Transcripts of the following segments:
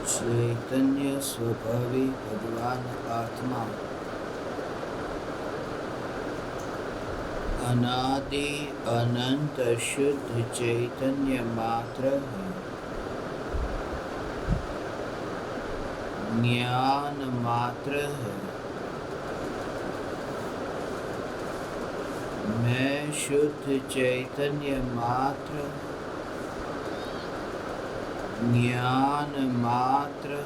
चैतन्य स्वभावी भगवान आत्मा अनादि अनंत शुद्ध चैतन्य मात्र है, ज्ञान मात्र है। मैं शुद्ध चैतन्य मात्र, ज्ञान मात्र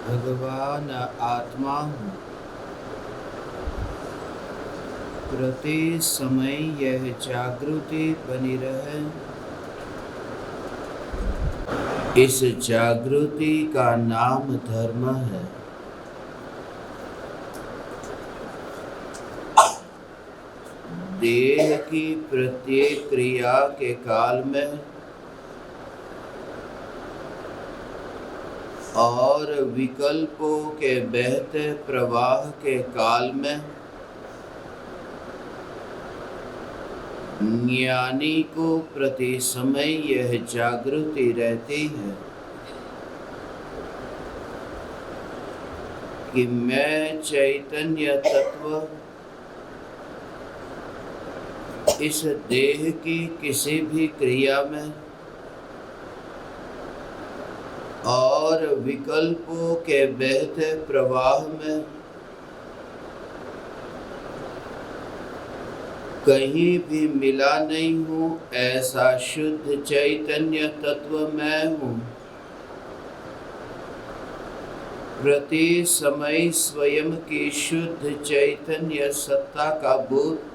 भगवान आत्मा हूँ। प्रति समय यह जागृति बनी रहे। इस जागृति का नाम धर्म है। देह की प्रत्येक क्रिया के काल में और विकल्पों के बहते प्रवाह के काल में ज्ञानी को प्रति समय यह जागृति रहती है कि मैं चैतन्य तत्व इस देह की किसी भी क्रिया में और विकल्पों के बहते प्रवाह में कहीं भी मिला नहीं हूँ। ऐसा शुद्ध चैतन्य तत्व मैं हूँ। प्रति समय स्वयं की शुद्ध चैतन्य सत्ता का बोध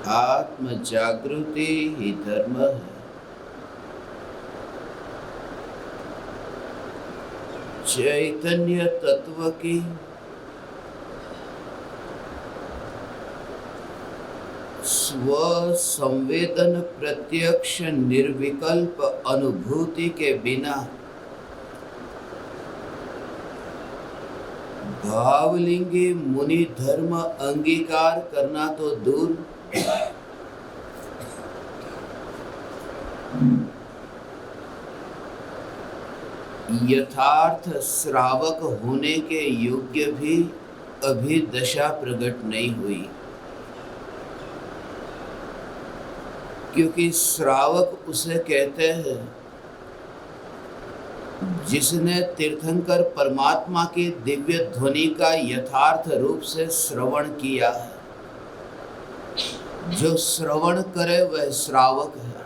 आत्म जागृति ही धर्म है। चैतन्य तत्व की स्व संवेदन प्रत्यक्ष निर्विकल्प अनुभूति के बिना भावलिंगी मुनि धर्म अंगीकार करना तो दूर, यथार्थ श्रावक होने के योग्य भी अभी दशा प्रकट नहीं हुई। क्योंकि श्रावक उसे कहते हैं जिसने तीर्थंकर परमात्मा की दिव्य ध्वनि का यथार्थ रूप से श्रवण किया है। जो श्रवण करे वह श्रावक है।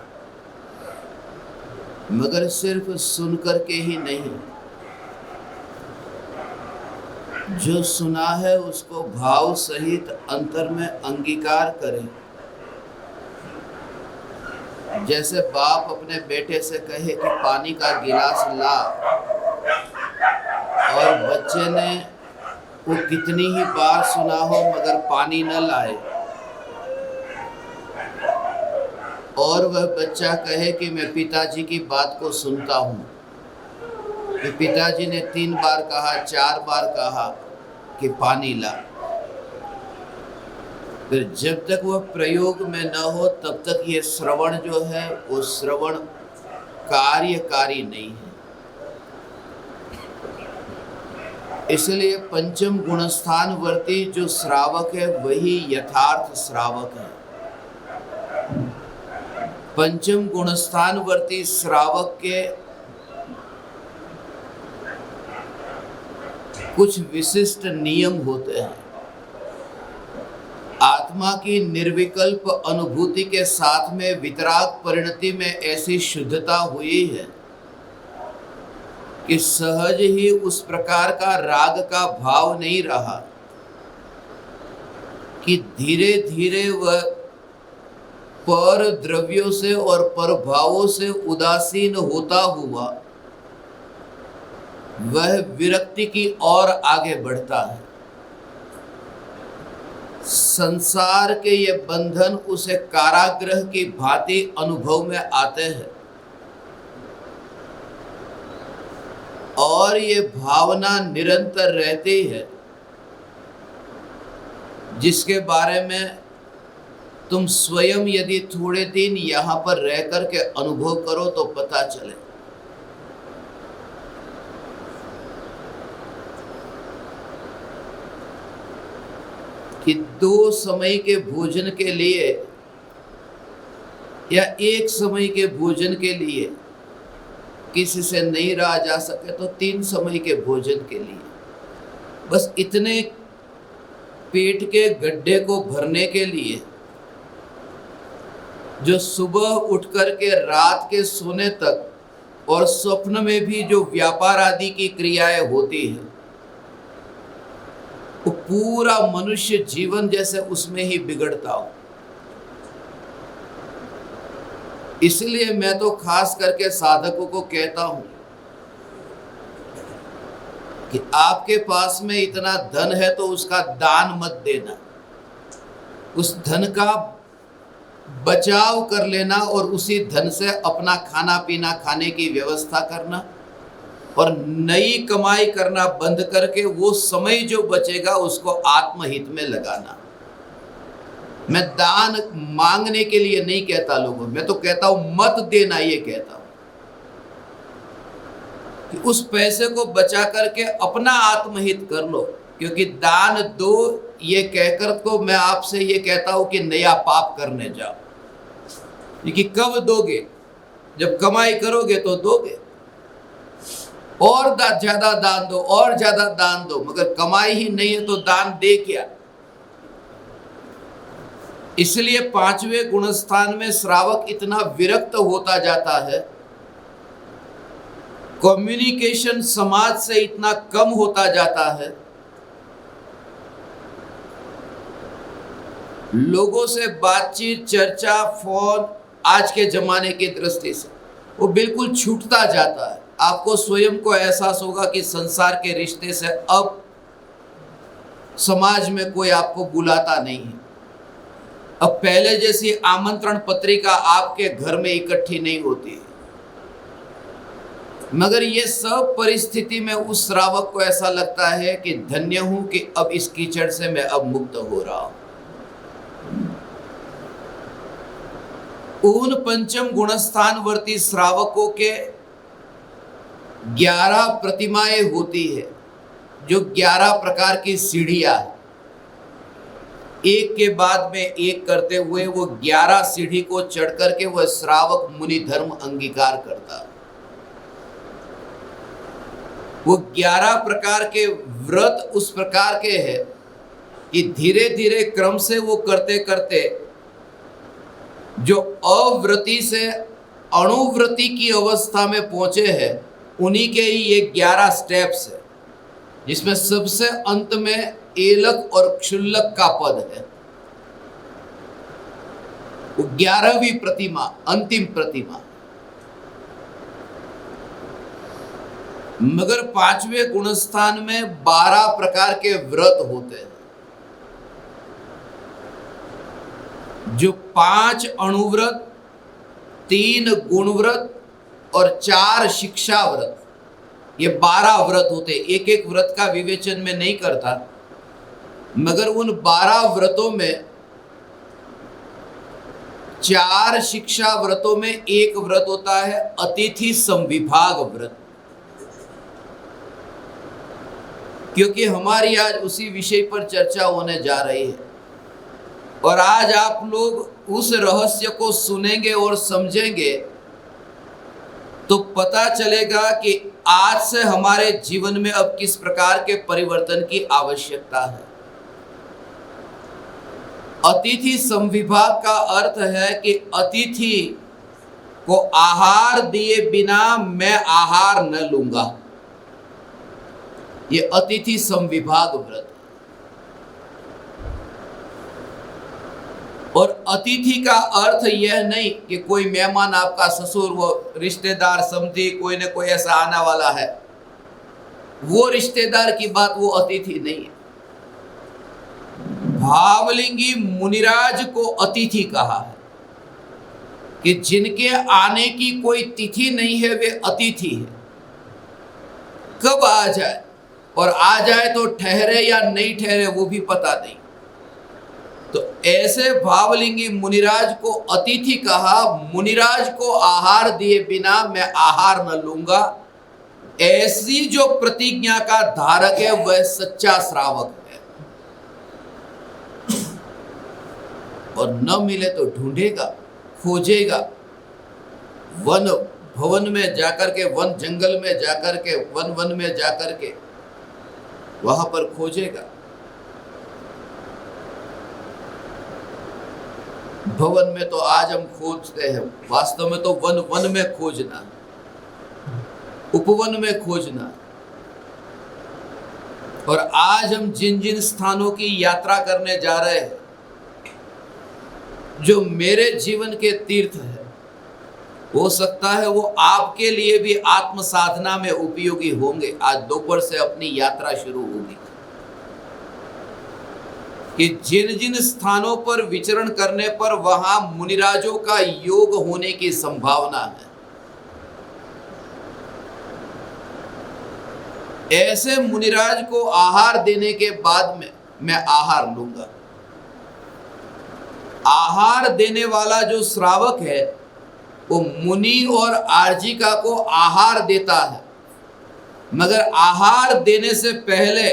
मगर सिर्फ सुन करके ही नहीं, जो सुना है उसको भाव सहित अंतर में अंगीकार करें। जैसे बाप अपने बेटे से कहे कि पानी का गिलास ला, और बच्चे ने वो कितनी ही बार सुना हो मगर पानी न लाए, और वह बच्चा कहे कि मैं पिताजी की बात को सुनता हूँ, कि पिताजी ने 3 बार कहा, 4 बार कहा कि पानी ला, फिर जब तक वह प्रयोग में न हो तब तक ये श्रवण जो है वो श्रवण कार्यकारी नहीं है। इसलिए पंचम गुणस्थान वर्ती जो श्रावक है वही यथार्थ श्रावक है। पंचम गुणस्थान वर्ती श्रावक के कुछ विशिष्ट नियम होते हैं। आत्मा की निर्विकल्प अनुभूति के साथ में वितराग परिणति में ऐसी शुद्धता हुई है कि सहज ही उस प्रकार का राग का भाव नहीं रहा, कि धीरे धीरे वह पर द्रव्यों से और पर भावों से उदासीन होता हुआ वह विरक्ति की ओर आगे बढ़ता है। संसार के ये बंधन उसे कारागृह की भांति अनुभव में आते हैं, और ये भावना निरंतर रहती है, जिसके बारे में तुम स्वयं यदि थोड़े दिन यहाँ पर रह कर के अनुभव करो तो पता चले। कि 2 समय के भोजन के लिए या 1 समय के भोजन के लिए किसी से नहीं रहा जा सके तो 3 समय के भोजन के लिए, बस इतने पेट के गड्ढे को भरने के लिए जो सुबह उठ कर के रात के सोने तक और स्वप्न में भी जो व्यापार आदि की क्रियाएं होती है, वो पूरा मनुष्य जीवन जैसे उसमें ही बिगड़ता हो। इसलिए मैं तो खास करके साधकों को कहता हूं कि आपके पास में इतना धन है तो उसका दान मत देना, उस धन का बचाव कर लेना और उसी धन से अपना खाना पीना खाने की व्यवस्था करना, और नई कमाई करना बंद करके वो समय जो बचेगा उसको आत्महित में लगाना। मैं दान मांगने के लिए नहीं कहता लोगों, मैं तो कहता हूं मत देना, ये कहता हूं कि उस पैसे को बचा करके अपना आत्महित कर लो, क्योंकि दान दो ये कहकर को मैं आपसे ये कहता हूं कि नया पाप करने जाओ। क्योंकि कब दोगे, जब कमाई करोगे तो दोगे, और ज्यादा दान दो और ज्यादा दान दो, मगर कमाई ही नहीं है तो दान दे क्या। इसलिए 5वें गुणस्थान में श्रावक इतना विरक्त होता जाता है, कम्युनिकेशन समाज से इतना कम होता जाता है, लोगों से बातचीत चर्चा फोन आज के जमाने की दृष्टि से वो बिल्कुल छूटता जाता है। आपको स्वयं को एहसास होगा कि संसार के रिश्ते से अब समाज में कोई आपको बुलाता नहीं है। अब पहले जैसी आमंत्रण पत्रिका आपके घर में इकट्ठी नहीं होती है। मगर ये सब परिस्थिति में उस श्रावक को ऐसा लगता है कि धन्य हूं कि अब इस कीचड़ से मैं अब मुक्त हो रहा हूं। उन पंचम गुणस्थान वर्ती श्रावकों के 11 प्रतिमाएं होती है, जो 11 प्रकार की सीढ़ियां, एक के बाद में एक करते हुए वो 11 सीढ़ी को चढ़ करके वह श्रावक मुनि धर्म अंगीकार करता। वो 11 प्रकार के व्रत उस प्रकार के हैं कि धीरे धीरे क्रम से वो करते करते जो अव्रति से अणुव्रति की अवस्था में पहुंचे हैं, उन्हीं के ही ये 11 स्टेप्स है, जिसमें सबसे अंत में एलक और क्षुल्लक का पद है। वो 11वीं प्रतिमा, अंतिम प्रतिमा। मगर 5वें गुणस्थान में 12 प्रकार के व्रत होते हैं, जो 5 अणुव्रत, 3 गुणव्रत और 4 शिक्षा व्रत, ये 12 व्रत होते। एक एक व्रत का विवेचन में नहीं करता, मगर उन 12 व्रतों में 4 शिक्षा व्रतों में एक व्रत होता है अतिथि संविभाग व्रत। क्योंकि हमारी आज उसी विषय पर चर्चा होने जा रही है, और आज आप लोग उस रहस्य को सुनेंगे और समझेंगे तो पता चलेगा कि आज से हमारे जीवन में अब किस प्रकार के परिवर्तन की आवश्यकता है। अतिथि संविभाग का अर्थ है कि अतिथि को आहार दिए बिना मैं आहार न लूंगा, ये अतिथि संविभाग व्रत। और अतिथि का अर्थ यह नहीं कि कोई मेहमान, आपका ससुर, वो रिश्तेदार, समझी कोई न कोई ऐसा आने वाला है, वो रिश्तेदार की बात, वो अतिथि नहीं है। भावलिंगी मुनिराज को अतिथि कहा है कि जिनके आने की कोई तिथि नहीं है वे अतिथि है। कब आ जाए, और आ जाए तो ठहरे या नहीं ठहरे वो भी पता नहीं। तो ऐसे भावलिंगी मुनिराज को अतिथि कहा। मुनिराज को आहार दिए बिना मैं आहार न लूंगा, ऐसी जो प्रतिज्ञा का धारक है वह सच्चा श्रावक है। और न मिले तो ढूंढेगा, खोजेगा, वन भवन में जाकर के, वन जंगल में जाकर के, वन वन में जाकर के वहां पर खोजेगा। भवन में तो आज हम खोजते हैं, वास्तव में तो वन वन में खोजना, उपवन में खोजना। और आज हम जिन जिन स्थानों की यात्रा करने जा रहे हैं, जो मेरे जीवन के तीर्थ है, हो सकता है वो आपके लिए भी आत्म साधना में उपयोगी होंगे। आज दोपहर से अपनी यात्रा शुरू होगी कि जिन जिन स्थानों पर विचरण करने पर वहां मुनिराजों का योग होने की संभावना है, ऐसे मुनिराज को आहार देने के बाद में मैं आहार लूंगा। आहार देने वाला जो श्रावक है वो मुनि और आर्जिका को आहार देता है, मगर आहार देने से पहले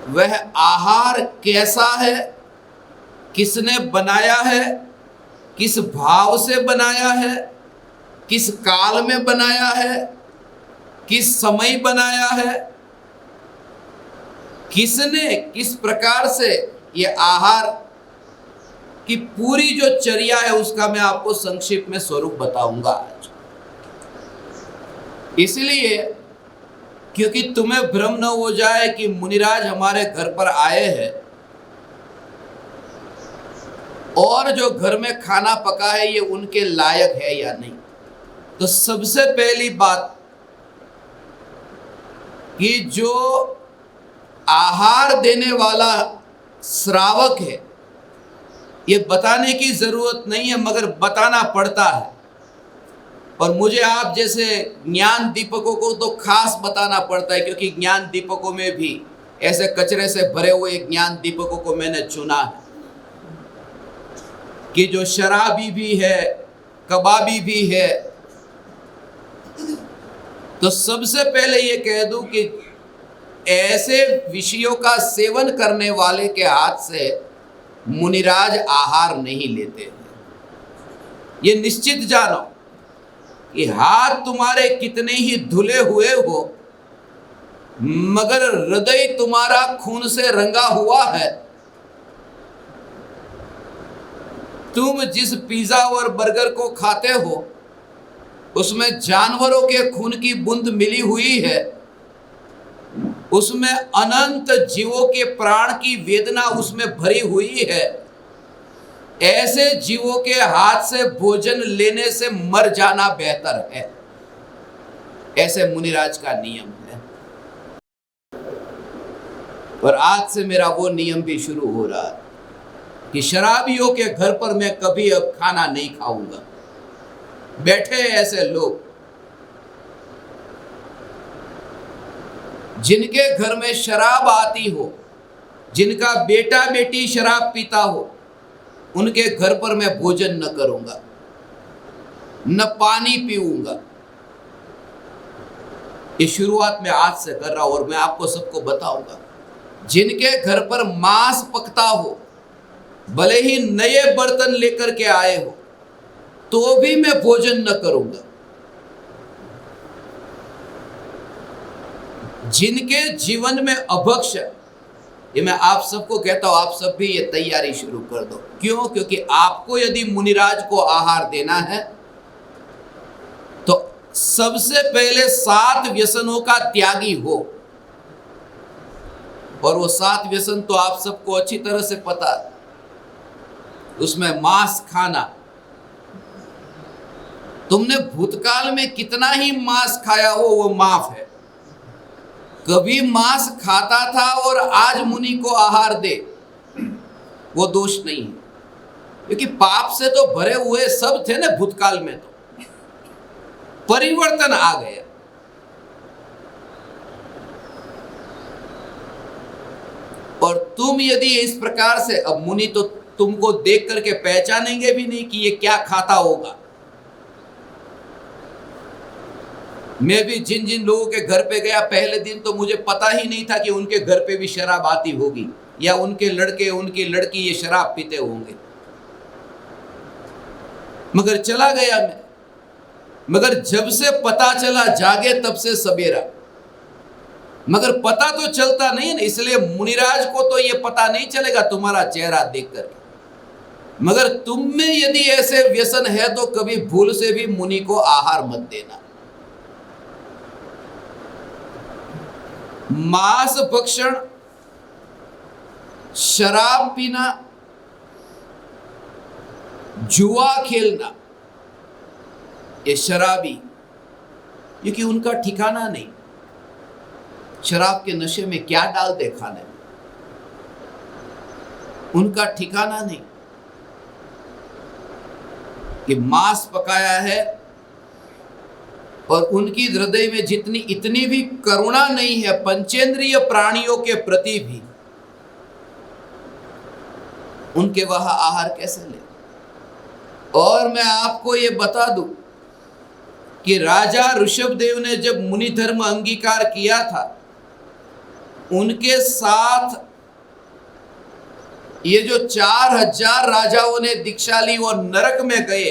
वह आहार कैसा है, किसने बनाया है, किस भाव से बनाया है, किस काल में बनाया है, किस समय बनाया है, किसने किस प्रकार से ये आहार की पूरी जो चर्या है उसका मैं आपको संक्षिप्त में स्वरूप बताऊंगा आज। इसलिए क्योंकि तुम्हें भ्रम न हो जाए कि मुनिराज हमारे घर पर आए हैं और जो घर में खाना पका है ये उनके लायक है या नहीं। तो सबसे पहली बात कि जो आहार देने वाला श्रावक है, ये बताने की जरूरत नहीं है मगर बताना पड़ता है। और मुझे आप जैसे ज्ञान दीपकों को तो खास बताना पड़ता है, क्योंकि ज्ञान दीपकों में भी ऐसे कचरे से भरे हुए ज्ञान दीपकों को मैंने चुना है कि जो शराबी भी है, कबाबी भी है। तो सबसे पहले ये कह दूं कि ऐसे विषयों का सेवन करने वाले के हाथ से मुनिराज आहार नहीं लेते हैं। ये निश्चित जानो कि हाथ तुम्हारे कितने ही धुले हुए हो, मगर हृदय तुम्हारा खून से रंगा हुआ है तुम जिस पिज्जा और बर्गर को खाते हो उसमें जानवरों के खून की बूंद मिली हुई है, उसमें अनंत जीवों के प्राण की वेदना उसमें भरी हुई है। ऐसे जीवों के हाथ से भोजन लेने से मर जाना बेहतर है। ऐसे मुनिराज का नियम है। और आज से मेरा वो नियम भी शुरू हो रहा है कि शराबियों के घर पर मैं कभी अब खाना नहीं खाऊंगा। बैठे ऐसे लोग जिनके घर में शराब आती हो, जिनका बेटा बेटी शराब पीता हो, उनके घर पर मैं भोजन न करूंगा, न पानी पीऊंगा। ये शुरुआत में आज से कर रहा हूं और मैं आपको सबको बताऊंगा। जिनके घर पर मांस पकता हो, भले ही नए बर्तन लेकर के आए हो, तो भी मैं भोजन न करूंगा। जिनके जीवन में अभक्ष, ये मैं आप सबको कहता हूं, आप सब भी ये तैयारी शुरू कर दो। क्यों? क्योंकि आपको यदि मुनिराज को आहार देना है तो सबसे पहले 7 व्यसनों का त्यागी हो। और वो 7 व्यसन तो आप सबको अच्छी तरह से पता है। उसमें मांस खाना, तुमने भूतकाल में कितना ही मांस खाया हो वो माफ है। कभी मांस खाता था और आज मुनि को आहार दे, वो दोष नहीं है, क्योंकि पाप से तो भरे हुए सब थे ना भूतकाल में। तो परिवर्तन आ गया। और तुम यदि इस प्रकार से, अब मुनि तो तुमको देख करके पहचानेंगे भी नहीं कि ये क्या खाता होगा। मैं भी जिन जिन लोगों के घर पे गया पहले दिन तो मुझे पता ही नहीं था कि उनके घर पे भी शराब आती होगी, या उनके लड़के उनकी लड़की ये शराब पीते होंगे। मगर चला गया मैं। मगर जब से पता चला, जागे तब से सवेरा। मगर पता तो चलता नहीं है ना, इसलिए मुनिराज को तो ये पता नहीं चलेगा तुम्हारा चेहरा देख करके। मगर तुम में यदि ऐसे व्यसन है तो कभी भूल से भी मुनि को आहार मत देना। मांस भक्षण, शराब पीना, जुआ खेलना, ये शराबी, क्योंकि उनका ठिकाना नहीं। शराब के नशे में क्या डाल दे खाने में, उनका ठिकाना नहीं। कि मांस पकाया है और उनकी हृदय में जितनी इतनी भी करुणा नहीं है पंचेंद्रिय प्राणियों के प्रति भी, उनके वहां आहार कैसे ले। और मैं आपको ये बता दूं कि राजा ऋषभदेव ने जब मुनि धर्म अंगीकार किया था, उनके साथ ये जो 4000 राजाओं ने दीक्षा ली और नरक में गए,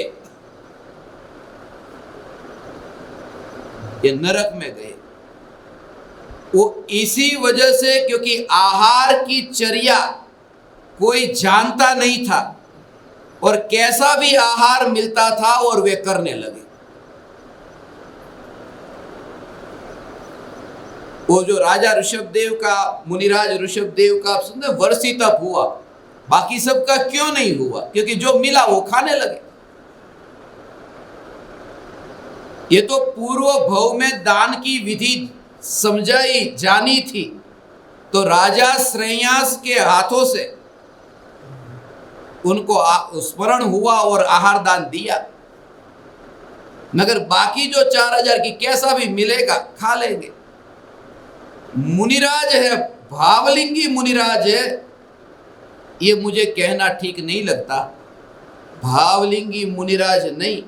ये नरक में गए, वो इसी वजह से क्योंकि आहार की चर्या कोई जानता नहीं था और कैसा भी आहार मिलता था और वे करने लगे। वो जो राजा ऋषभदेव का, मुनिराज ऋषभदेव का सुंदर वर्षी तप हुआ, बाकी सबका क्यों नहीं हुआ? क्योंकि जो मिला वो खाने लगे। ये तो पूर्व भव में दान की विधि समझाई जानी थी, तो राजा श्रेयांस के हाथों से उनको स्मरण हुआ और आहार दान दिया। मगर बाकी जो 4000 की कैसा भी मिलेगा खा लेंगे। मुनिराज है, भावलिंगी मुनिराज है, ये मुझे कहना ठीक नहीं लगता। भावलिंगी मुनिराज नहीं,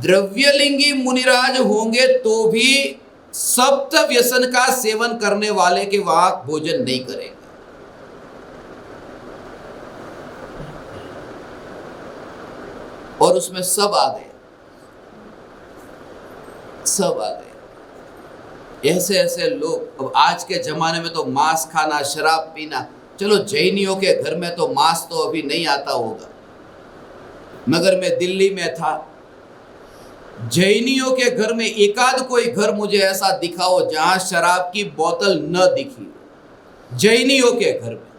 द्रव्यलिंगी मुनिराज होंगे तो भी सप्त व्यसन का सेवन करने वाले के वहां भोजन नहीं करेंगे। और उसमें सब आ गए, सब आ गए। ऐसे ऐसे लोग। अब आज के जमाने में तो मांस खाना, शराब पीना, चलो जैनियों के घर में तो मांस तो अभी नहीं आता होगा, मगर मैं दिल्ली में था, जैनियों के घर में एकाध कोई घर मुझे ऐसा दिखाओ जहां शराब की बोतल न दिखी। जैनियों के घर में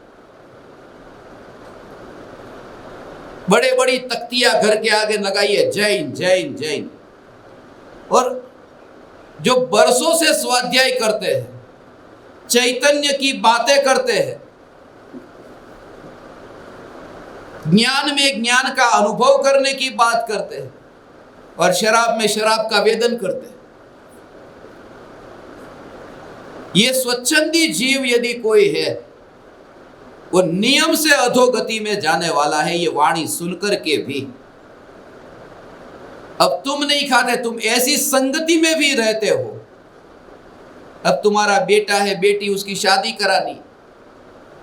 बड़े बड़ी तख्तियां घर के आगे लगाई है, जैन जैन जैन। और जो बरसों से स्वाध्याय करते हैं, चैतन्य की बातें करते हैं, ज्ञान में ज्ञान का अनुभव करने की बात करते हैं, और शराब में शराब का वेदन करते हैं। ये स्वच्छंदी जीव यदि कोई है, वो नियम से अधोगति में जाने वाला है, ये वाणी सुनकर के भी। अब तुम नहीं खाते, तुम ऐसी संगति में भी रहते हो। अब तुम्हारा बेटा है, बेटी, उसकी शादी करानी,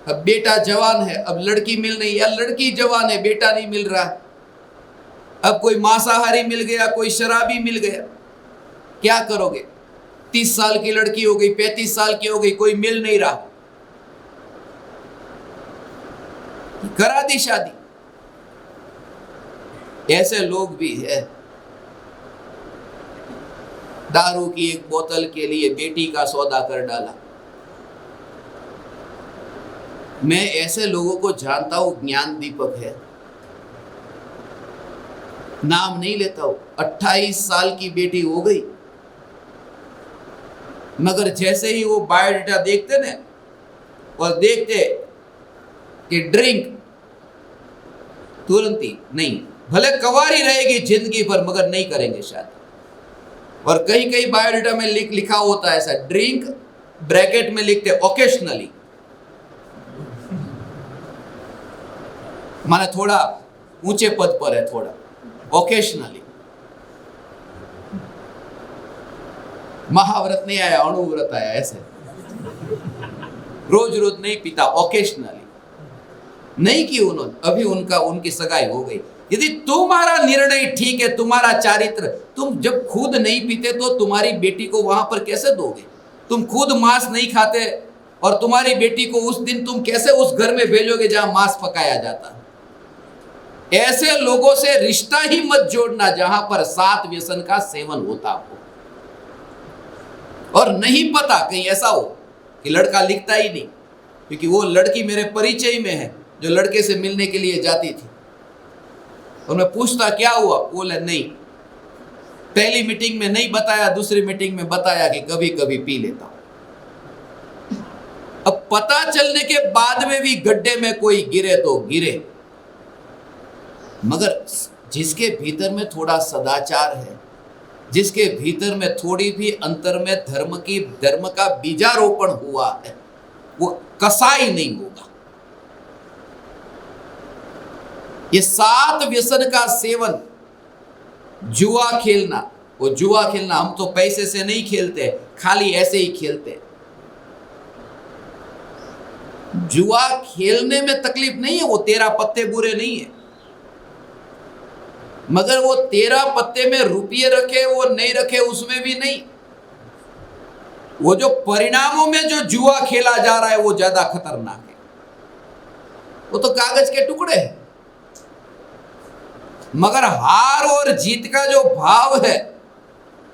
अब बेटा जवान है, अब लड़की मिल नहीं, या लड़की जवान है, बेटा नहीं मिल रहा। अब कोई मांसाहारी मिल गया, कोई शराबी मिल गया, क्या करोगे? 30 साल की लड़की हो गई, 35 साल की हो गई, कोई मिल नहीं रहा, करा दी शादी। ऐसे लोग भी हैं। दारू की एक बोतल के लिए बेटी का सौदा कर डाला। मैं ऐसे लोगों को जानता हूं, ज्ञान दीपक है, नाम नहीं लेता हूं। 28 साल की बेटी हो गई, मगर जैसे ही वो बायोडाटा देखते ना, और देखते कि ड्रिंक, तुरंत ही नहीं, भले कवारी रहेगी जिंदगी भर मगर नहीं करेंगे शादी। और कई कई बायोडाटा में लिखा होता है ऐसा, ड्रिंक ब्रैकेट में लिखते ओकेशनली, माने थोड़ा ऊंचे पद पर है, थोड़ा ओकेशनली। महाव्रत नहीं आया, अणुव्रत आया, ऐसे रोज रोज नहीं पीता, ओकेशनली। नहीं की उन्होंने, अभी उनकी सगाई हो गई। यदि तुम्हारा निर्णय ठीक है, तुम्हारा चारित्र, तुम जब खुद नहीं पीते तो तुम्हारी बेटी को वहां पर कैसे दोगे? तुम खुद मांस नहीं खाते और तुम्हारी बेटी को उस दिन तुम कैसे उस घर में भेजोगे जहां मांस पकाया जाता? ऐसे लोगों से रिश्ता ही मत जोड़ना जहां पर सात व्यसन का सेवन होता हो। और नहीं पता कहीं ऐसा हो कि लड़का लिखता ही नहीं, क्योंकि वो लड़की मेरे परिचय में है जो लड़के से मिलने के लिए जाती थी, और मैं पूछता क्या हुआ, बोले नहीं, पहली मीटिंग में नहीं बताया, दूसरी मीटिंग में बताया कि कभी कभी पी लेता हूं। अब पता चलने के बाद में भी गड्ढे में कोई गिरे तो गिरे, मगर जिसके भीतर में थोड़ा सदाचार है, जिसके भीतर में थोड़ी भी अंतर में धर्म का बीजारोपण हुआ है, वो कसाई नहीं होगा। ये सात व्यसन का सेवन, जुआ खेलना, वो जुआ खेलना हम तो पैसे से नहीं खेलते, खाली ऐसे ही खेलते। जुआ खेलने में तकलीफ नहीं है, वो 13 पत्ते बुरे नहीं है, मगर वो 13 पत्ते में रुपये रखे वो नहीं रखे उसमें भी नहीं। वो जो परिणामों में जो जुआ खेला जा रहा है वो ज्यादा खतरनाक है। वो तो कागज के टुकड़े हैं, मगर हार और जीत का जो भाव है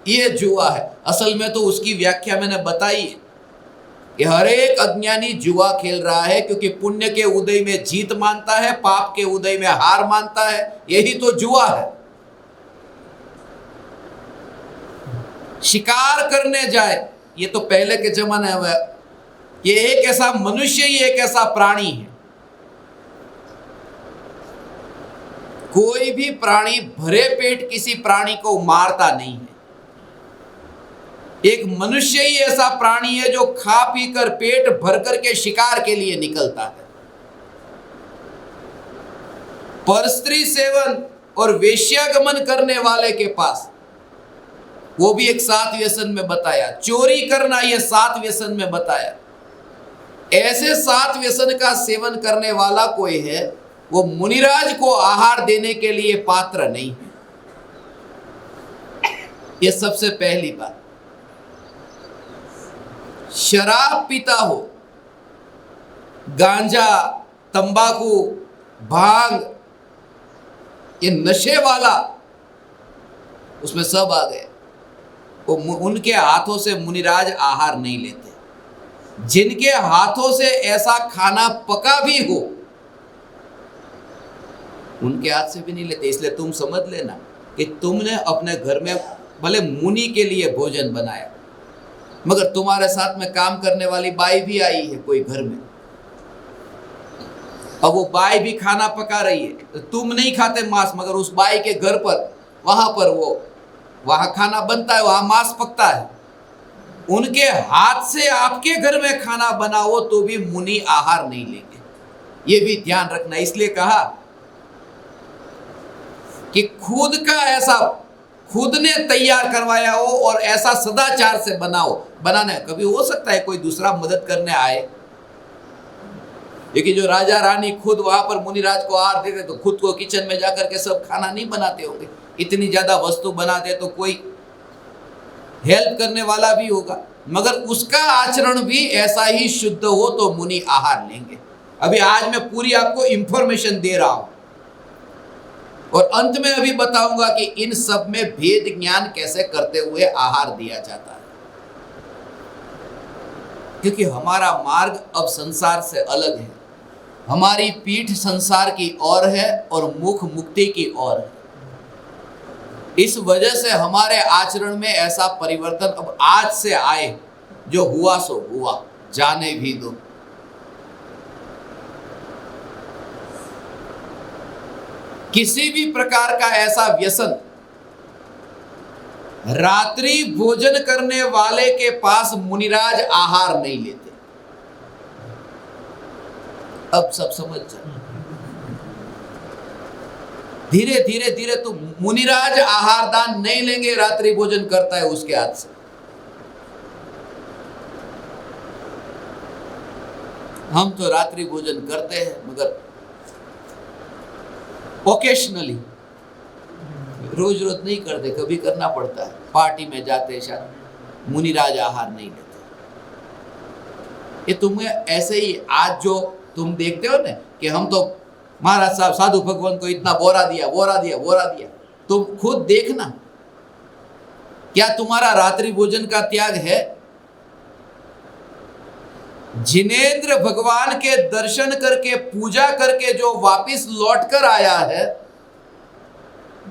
ये जुआ है। असल में तो उसकी व्याख्या मैंने बताई है कि हर एक अज्ञानी जुआ खेल रहा है, क्योंकि पुण्य के उदय में जीत मानता है, पाप के उदय में हार मानता है। यही तो जुआ है। शिकार करने जाए, ये तो पहले के जमाने में, ये एक ऐसा मनुष्य ही एक ऐसा प्राणी है, कोई भी प्राणी भरे पेट किसी प्राणी को मारता नहीं है। एक मनुष्य ही ऐसा प्राणी है जो खा पी कर पेट भर कर के शिकार के लिए निकलता है। परस्त्री सेवन और वेश्यागमन करने वाले के पास, वो भी एक सात व्यसन में बताया। चोरी करना ये सात व्यसन में बताया। ऐसे सात व्यसन का सेवन करने वाला कोई है, वो मुनिराज को आहार देने के लिए पात्र नहीं है। ये सबसे पहली बात। शराब पीता हो, गांजा, तंबाकू, भांग, ये नशे वाला, उसमें सब आ गए। वो उनके हाथों से मुनिराज आहार नहीं लेते। जिनके हाथों से ऐसा खाना पका भी हो, उनके हाथ से भी नहीं लेते। इसलिए तुम समझ लेना कि तुमने अपने घर में भले मुनि के लिए भोजन बनाया, मगर तुम्हारे साथ में काम करने वाली बाई भी आई है कोई घर में, अब वो बाई भी खाना पका रही है। तो तुम नहीं खाते मांस, मगर उस बाई के घर पर वहां खाना बनता है, वहां मांस पकता है। उनके हाथ से आपके घर में खाना बनाओ तो भी मुनि आहार नहीं लेंगे, ये भी ध्यान रखना। इसलिए कहा कि खुद ने तैयार करवाया हो और ऐसा सदाचार से बनाओ। बनाना कभी हो सकता है कोई दूसरा मदद करने आए, लेकिन जो राजा रानी खुद वहां पर मुनिराज को आहार देते तो खुद को किचन में जाकर के सब खाना नहीं बनाते होंगे। इतनी ज्यादा वस्तु बनाते तो कोई हेल्प करने वाला भी होगा, मगर उसका आचरण भी ऐसा ही शुद्ध हो तो मुनि आहार लेंगे। अभी आज मैं पूरी आपको इंफॉर्मेशन दे रहा हूं और अंत में अभी बताऊंगा कि इन सब में भेद ज्ञान कैसे करते हुए आहार दिया जाता है, क्योंकि हमारा मार्ग अब संसार से अलग है। हमारी पीठ संसार की ओर है और मुख मुक्ति की ओर है। इस वजह से हमारे आचरण में ऐसा परिवर्तन अब आज से आए। जो हुआ सो हुआ, जाने भी दो। किसी भी प्रकार का ऐसा व्यसन रात्रि भोजन करने वाले के पास मुनिराज आहार नहीं लेते। अब सब समझ जाए। धीरे धीरे धीरे तो मुनिराज आहार दान नहीं लेंगे, रात्रि भोजन करता है उसके हाथ से। हम तो रात्रि भोजन करते हैं, मगर ओकेशनली, रोज रोज नहीं करते, कभी करना पड़ता है। पार्टी में जाते शायद मुनिराज आहार नहीं लेते। ये तुम्हें ऐसे ही आज जो तुम देखते हो ना कि हम तो महाराज साहब साधु भगवान को इतना बोरा दिया, तुम खुद देखना, क्या तुम्हारा रात्रि भोजन का त्याग है? जिनेंद्र भगवान के दर्शन करके पूजा करके जो वापिस लौट कर आया है,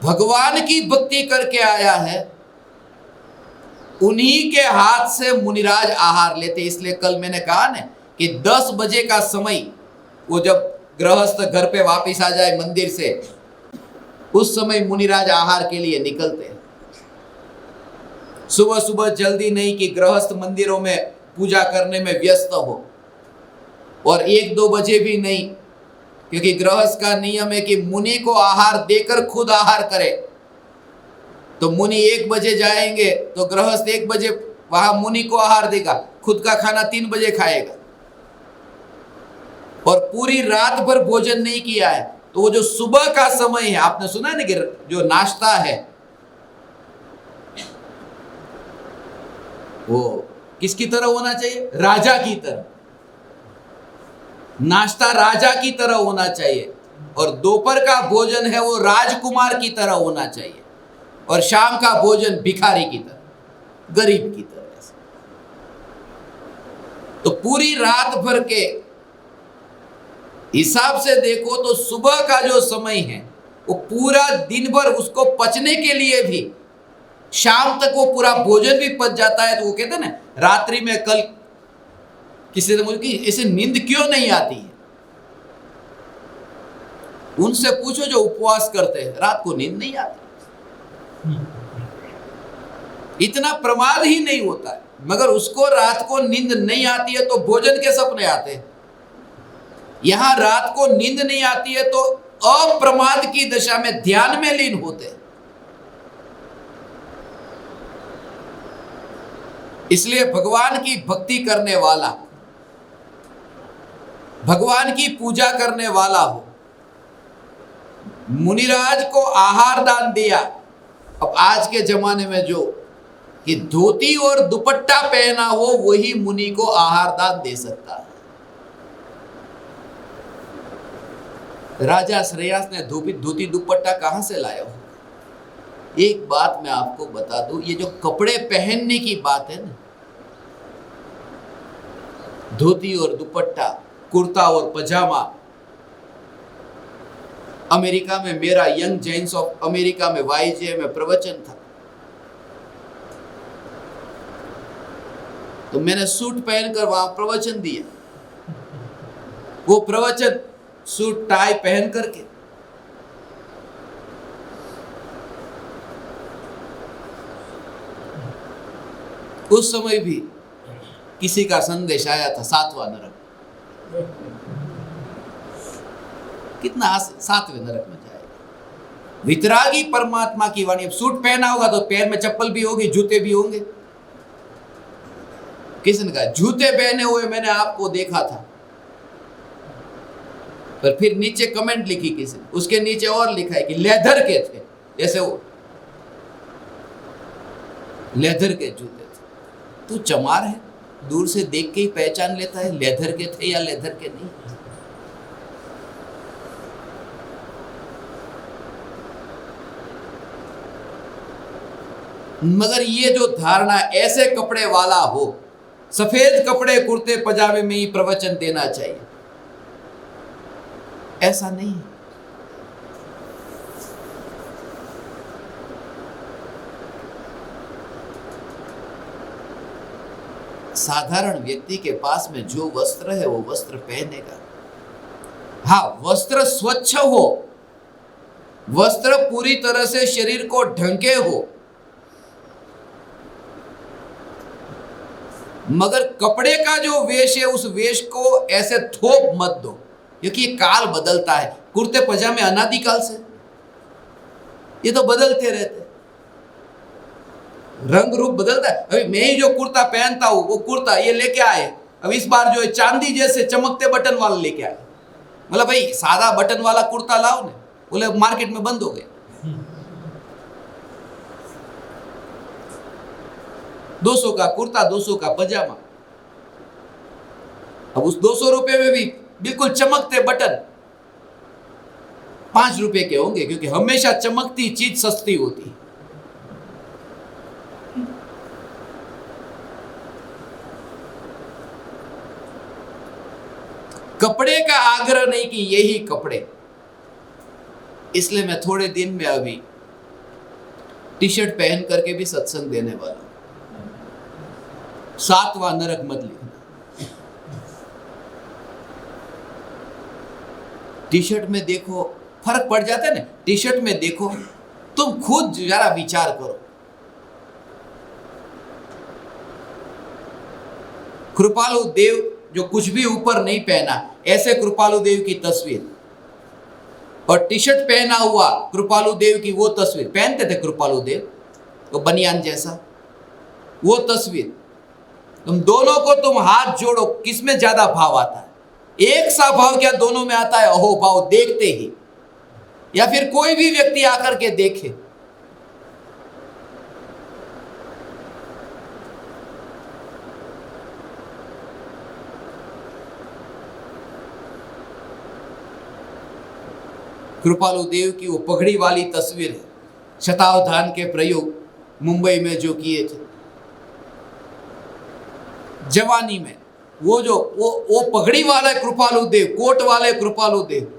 भगवान की भक्ति करके आया है, उन्हीं के हाथ से मुनिराज आहार लेते। इसलिए कल मैंने कहा ना कि 10 बजे का समय, वो जब गृहस्थ घर पे वापिस आ जाए मंदिर से, उस समय मुनिराज आहार के लिए निकलते हैं। सुबह सुबह जल्दी नहीं कि गृहस्थ मंदिरों में पूजा करने में व्यस्त हो, और 1-2 बजे भी नहीं, क्योंकि गृहस्थ का नियम है कि मुनि को आहार देकर खुद आहार करे। तो मुनि 1 बजे जाएंगे तो गृहस्थ 1 बजे वहां मुनि को आहार देगा, खुद का खाना 3 बजे खाएगा, और पूरी रात भर भोजन नहीं किया है। तो वो जो सुबह का समय है, आपने सुना है ना कि जो नाश्ता है वो किसकी तरह होना चाहिए? राजा की तरह। नाश्ता राजा की तरह होना चाहिए, और दोपहर का भोजन है वो राजकुमार की तरह होना चाहिए, और शाम का भोजन भिखारी की तरह, गरीब की तरह। तो पूरी रात भर के हिसाब से देखो तो सुबह का जो समय है वो पूरा दिन भर उसको पचने के लिए भी, शाम तक वो पूरा भोजन भी पच जाता है। तो वो कहते हैं ना, रात्रि में कल किसी ने मुझे कि ऐसे नींद क्यों नहीं आती है, उनसे पूछो जो उपवास करते हैं, रात को नींद नहीं आती। इतना प्रमाद ही नहीं होता है, मगर उसको रात को नींद नहीं आती है तो भोजन के सपने आते हैं। यहां रात को नींद नहीं आती है तो अप्रमाद की दशा में ध्यान में लीन होते हैं। इसलिए भगवान की भक्ति करने वाला, भगवान की पूजा करने वाला हो, मुनिराज को आहार दान दिया। अब आज के जमाने में जो कि धोती और दुपट्टा पहना हो वही मुनि को आहार दान दे सकता है। राजा श्रेयास ने धोती दुपट्टा कहां से लाया हो? एक बात मैं आपको बता दूं, ये जो कपड़े पहनने की बात है ना, धोती और दुपट्टा, कुर्ता और पजामा, अमेरिका में मेरा यंग जैन्स ऑफ अमेरिका में YJ में प्रवचन था, तो मैंने सूट पहनकर वहां प्रवचन दिया। वो प्रवचन सूट टाई पहन करके, उस समय भी किसी का संदेश आया था 7वां नरक, कितना 7वें नरक में जाएगा। वितरागी परमात्मा की वाणी। सूट पहना होगा तो पैर में चप्पल भी होगी, जूते भी होंगे। किसने कहा जूते पहने हुए मैंने आपको देखा था? पर फिर नीचे कमेंट लिखी किसी, उसके नीचे और लिखा है कि लेदर के थे, जैसे वो लेदर के जूते थे। तू चमार है, दूर से देख के ही पहचान लेता है लेदर के थे या लेदर के नहीं। मगर ये जो धारणा ऐसे कपड़े वाला हो, सफेद कपड़े कुर्ते पजामे में ही प्रवचन देना चाहिए, ऐसा नहीं है। साधारण व्यक्ति के पास में जो वस्त्र है वो वस्त्र पहनेगा। हाँ, वस्त्र स्वच्छ हो, वस्त्र पूरी तरह से शरीर को ढंके हो, मगर कपड़े का जो वेश है उस वेश को ऐसे थोप मत दो, क्योंकि ये काल बदलता है। कुर्ते पजामे अनादिकाल से ये तो बदलते रहते, रंग रूप बदलता है। अभी मैं ही जो कुर्ता पहनता हूं वो कुर्ता ये लेके आए, अब इस बार जो है चांदी जैसे चमकते बटन वाला लेके आए। मतलब भाई सादा बटन वाला कुर्ता लाओ ना, बोले मार्केट में बंद हो गए। 200 का कुर्ता, 200 का पजामा। अब उस 200 रुपए में भी बिल्कुल चमकते बटन 5 रुपए के होंगे, क्योंकि हमेशा चमकती चीज सस्ती होती। कपड़े का आग्रह नहीं कि यही कपड़े, इसलिए मैं थोड़े दिन में अभी टी शर्ट पहन करके भी सत्संग देने वाला हूं। 7वां नरक मत लिखना। टी शर्ट में देखो फर्क पड़ जाता है ना, टी शर्ट में देखो, तुम खुद जरा विचार करो। कृपालु देव जो कुछ भी ऊपर नहीं पहना, ऐसे कृपालु देव की तस्वीर, और टी शर्ट पहना हुआ कृपालु देव की वो तस्वीर, पहनते थे कृपालु देव तो बनियान जैसा, वो तस्वीर, तुम दोनों को तुम हाथ जोड़ो, किसमें ज्यादा भाव आता है? एक सा भाव क्या दोनों में आता है? अहो भाव देखते ही, या फिर कोई भी व्यक्ति आकर के देखे। कृपालु देव की वो पगड़ी वाली तस्वीर है, शतावधान के प्रयोग मुंबई में जो किए थे जवानी में, वो जो वो पगड़ी वाले कृपालु देव, कोट वाले कृपालु देव,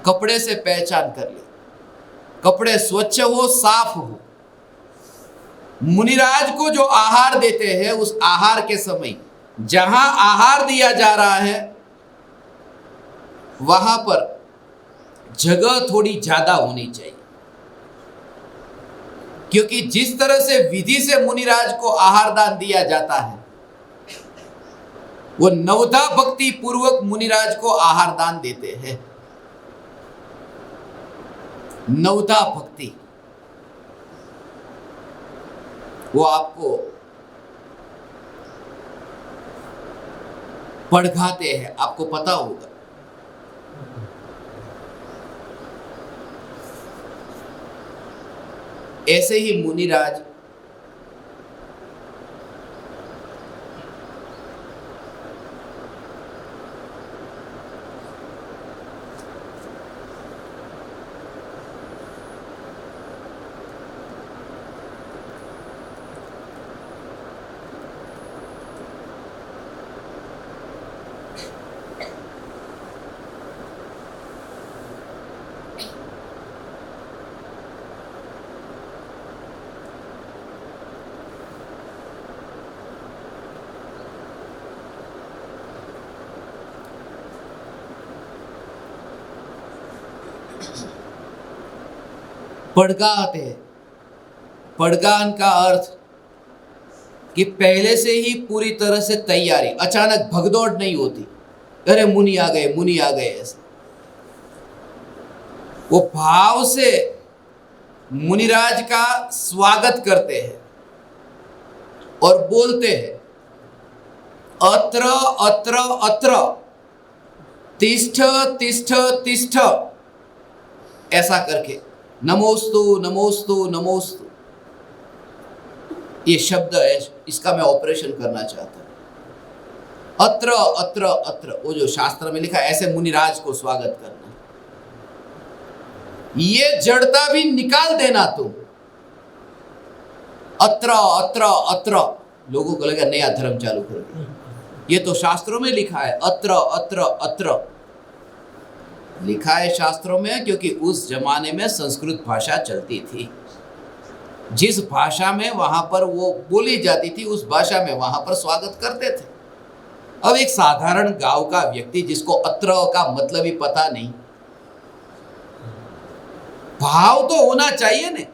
कपड़े से पहचान कर ले। कपड़े स्वच्छ हो, साफ हो। मुनिराज को जो आहार देते हैं, उस आहार के समय जहां आहार दिया जा रहा है वहां पर जगह थोड़ी ज्यादा होनी चाहिए, क्योंकि जिस तरह से विधि से मुनिराज को आहार दान दिया जाता है, वो नवधा भक्ति पूर्वक मुनिराज को आहार दान देते हैं। नवधा भक्ति, वो आपको पढ़ाते हैं, आपको पता होगा। ऐसे ही मुनिराज पड़गात है। पड़गान का अर्थ कि पहले से ही पूरी तरह से तैयारी, अचानक भगदौड़ नहीं होती, अरे मुनि आ गए, मुनि आ गए, ऐसे। वो भाव से मुनिराज का स्वागत करते हैं और बोलते हैं, अत्र अत्र अत्र तिष्ठ तिष्ठ तिष्ठ, ऐसा करके नमोस्तु नमोस्तु नमोस्तु। ये शब्द है, इसका मैं ऑपरेशन करना चाहता हूं। अत्र अत्र अत्र, वो जो शास्त्र में लिखा है, ऐसे मुनिराज को स्वागत करना। ये जड़ता भी निकाल देना तुम। अत्र अत्र अत्र, लोगों को लगा नया धर्म चालू कर दिया। ये तो शास्त्रों में लिखा है, अत्र अत्र अत्र लिखा है शास्त्रों में, क्योंकि उस जमाने में संस्कृत भाषा चलती थी। जिस भाषा में वहां पर वो बोली जाती थी, उस भाषा में वहां पर स्वागत करते थे। अब एक साधारण गांव का व्यक्ति जिसको अत्र का मतलब ही पता नहीं, भाव तो होना चाहिए ना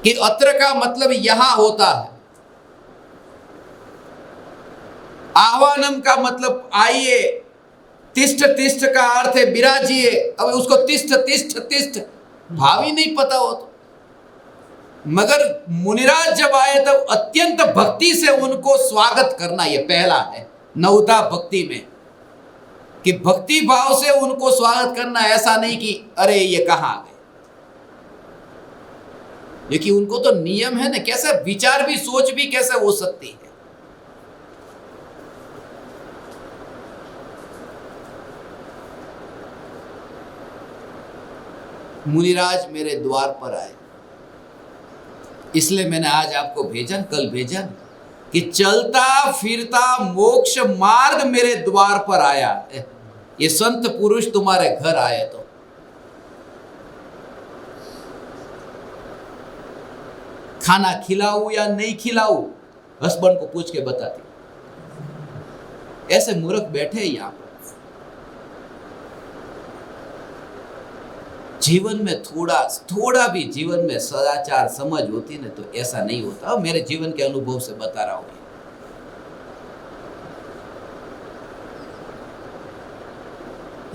कि अत्र का मतलब यहां होता है, आह्वानम का मतलब आइए, तिष्ठ तिष्ठ का अर्थ है विराजिए। अब उसको तिष्ठ तिष्ठ तिष्ठ भाव ही नहीं पता हो तो। मगर मुनिराज जब आए तब अत्यंत भक्ति से उनको स्वागत करना, ये पहला है नवता भक्ति में, कि भक्ति भाव से उनको स्वागत करना। ऐसा नहीं कि अरे ये कहां आ गए, लेकिन उनको तो नियम है ना, कैसे विचार भी, सोच भी कैसे हो सकती है। मुनिराज मेरे द्वार पर आए, इसलिए मैंने आज आपको भेजन, कल भेजन, कि चलता फिरता मोक्ष मार्ग मेरे द्वार पर आया। ये संत पुरुष तुम्हारे घर आए तो खाना खिलाऊं या नहीं खिलाऊं, हस्बैंड को पूछ के बताती। ऐसे मूर्ख बैठे यहां पर। जीवन में थोड़ा भी जीवन में सदाचार समझ होती ना तो ऐसा नहीं होता। मेरे जीवन के अनुभव से बता रहा हूं।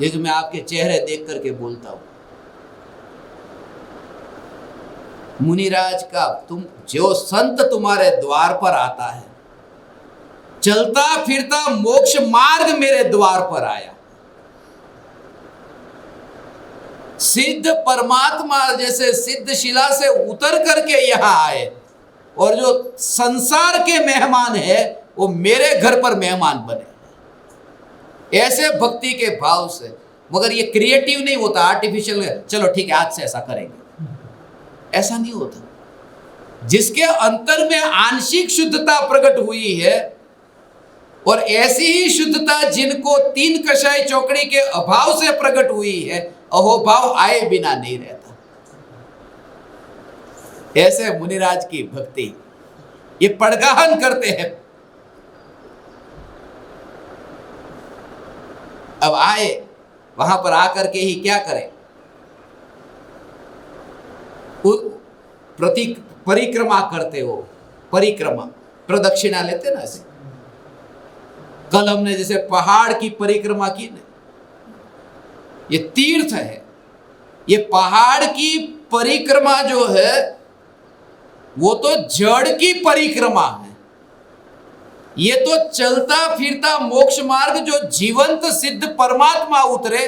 ये जो मैं आपके चेहरे देख करके बोलता हूं, मुनिराज का तुम जो संत तुम्हारे द्वार पर आता है, चलता फिरता मोक्ष मार्ग मेरे द्वार पर आया। सिद्ध परमात्मा जैसे सिद्ध शिला से उतर करके यहां आए, और जो संसार के मेहमान है वो मेरे घर पर मेहमान बने। ऐसे भक्ति के भाव से। मगर ये क्रिएटिव नहीं होता, आर्टिफिशियल, चलो ठीक है आज से ऐसा करेंगे, ऐसा नहीं होता। जिसके अंतर में आंशिक शुद्धता प्रकट हुई है, और ऐसी ही शुद्धता जिनको तीन कषाय चौकड़ी के अभाव से प्रकट हुई है, अहोभाव आए बिना नहीं रहता। ऐसे मुनिराज की भक्ति, ये पड़गाहन करते हैं। अब आए, वहां पर आकर के ही क्या करें, परिक्रमा करते हो, परिक्रमा प्रदक्षिणा लेते ना। ऐसे कल हमने जैसे पहाड़ की परिक्रमा की ना, ये तीर्थ है। ये पहाड़ की परिक्रमा जो है वो तो जड़ की परिक्रमा है। ये तो चलता फिरता मोक्ष मार्ग जो जीवंत सिद्ध परमात्मा उतरे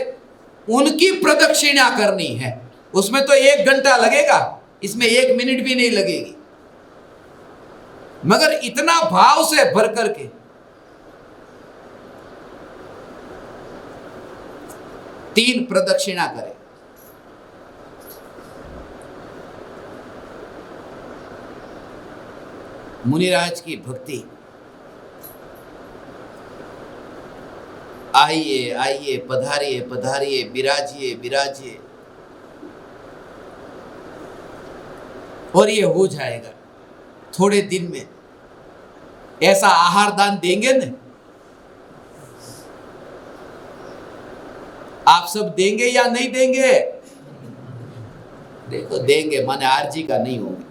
उनकी प्रदक्षिणा करनी है। उसमें तो 1 घंटा लगेगा, इसमें 1 मिनट भी नहीं लगेगी। मगर इतना भाव से भर करके तीन प्रदक्षिणा करें। मुनिराज की भक्ति, आइए आइए, पधारिए पधारिए, विराजिए विराजिए, और ये हो जाएगा थोड़े दिन में। ऐसा आहार दान देंगे ना, आप सब देंगे या नहीं देंगे? देखो देंगे माने आरजी का नहीं होंगे,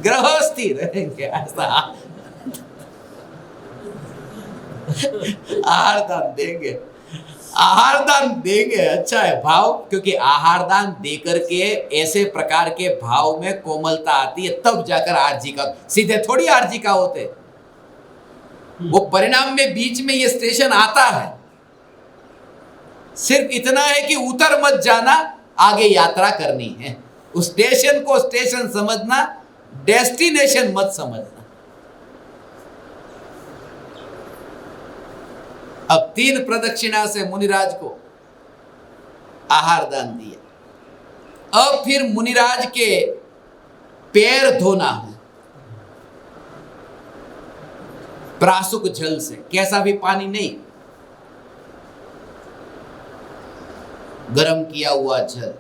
गृहस्थी रहेंगे ऐसा। आहार दान देंगे, आहार दान देंगे, अच्छा है भाव, क्योंकि आहार दान देकर के ऐसे प्रकार के भाव में कोमलता आती है, तब जाकर आरजी का, सीधे थोड़ी आरजी का होते, वो परिणाम में बीच में ये स्टेशन आता है। सिर्फ इतना है कि उतर मत जाना, आगे यात्रा करनी है। उस स्टेशन को स्टेशन समझना, डेस्टिनेशन मत समझना। अब 3 प्रदक्षिणा से मुनिराज को आहार दान दिया। अब फिर मुनिराज के पैर धोना है प्रासुक जल से, कैसा भी पानी नहीं, गरम किया हुआ जल,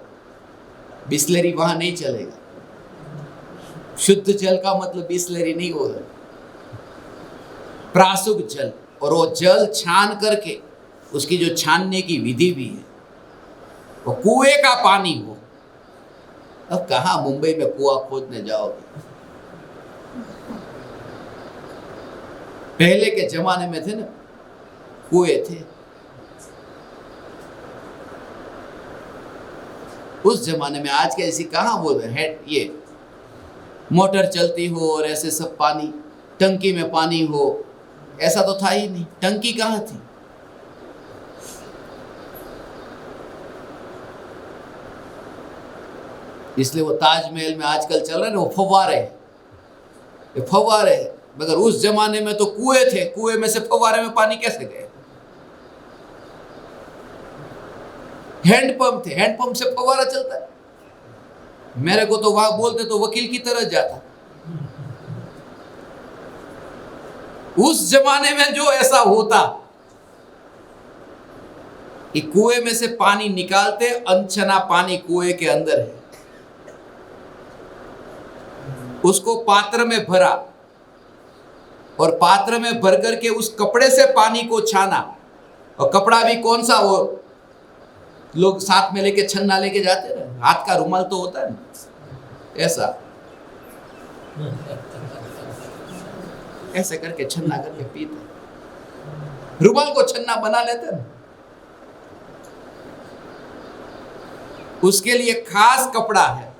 बिस्लेरी वहां नहीं चलेगा। शुद्ध जल का मतलब बिस्लेरी नहीं होगा, प्रासुक जल, और वो जल छान करके, उसकी जो छानने की विधि भी है, वो कुएं का पानी हो। अब कहां मुंबई में कुआं खोदने जाओगे, पहले के जमाने में थे ना, कुएं थे। उस जमाने में, आज के ऐसी कहां बोल रहे हैं, ये मोटर चलती हो और ऐसे सब पानी, टंकी में पानी हो, ऐसा तो था ही नहीं। टंकी कहां थी? इसलिए वो ताजमहल में आजकल चल रहा है ना, वो फव्वारे हैं, ये फव्वारे हैं। मगर उस जमाने में तो कुएं थे, कुएं में से फव्वारे में पानी कैसे गए? हैंडपंप थे, हैंडपंप से फव्वारा चलता है। मेरे को तो वहां बोलते तो वकील की तरह जाता। उस जमाने में जो ऐसा होता कि कुएं में से पानी निकालते, अनछना पानी कुएं के अंदर है, उसको पात्र में भरा, और पात्र में भर करके उस कपड़े से पानी को छाना। और कपड़ा भी कौन सा, वो लोग साथ में लेके छन्ना लेके जाते ना, हाथ का रुमाल तो होता है ना, ऐसा ऐसे करके छन्ना करके पीते, रुमाल को छन्ना बना लेते ना। उसके लिए खास कपड़ा है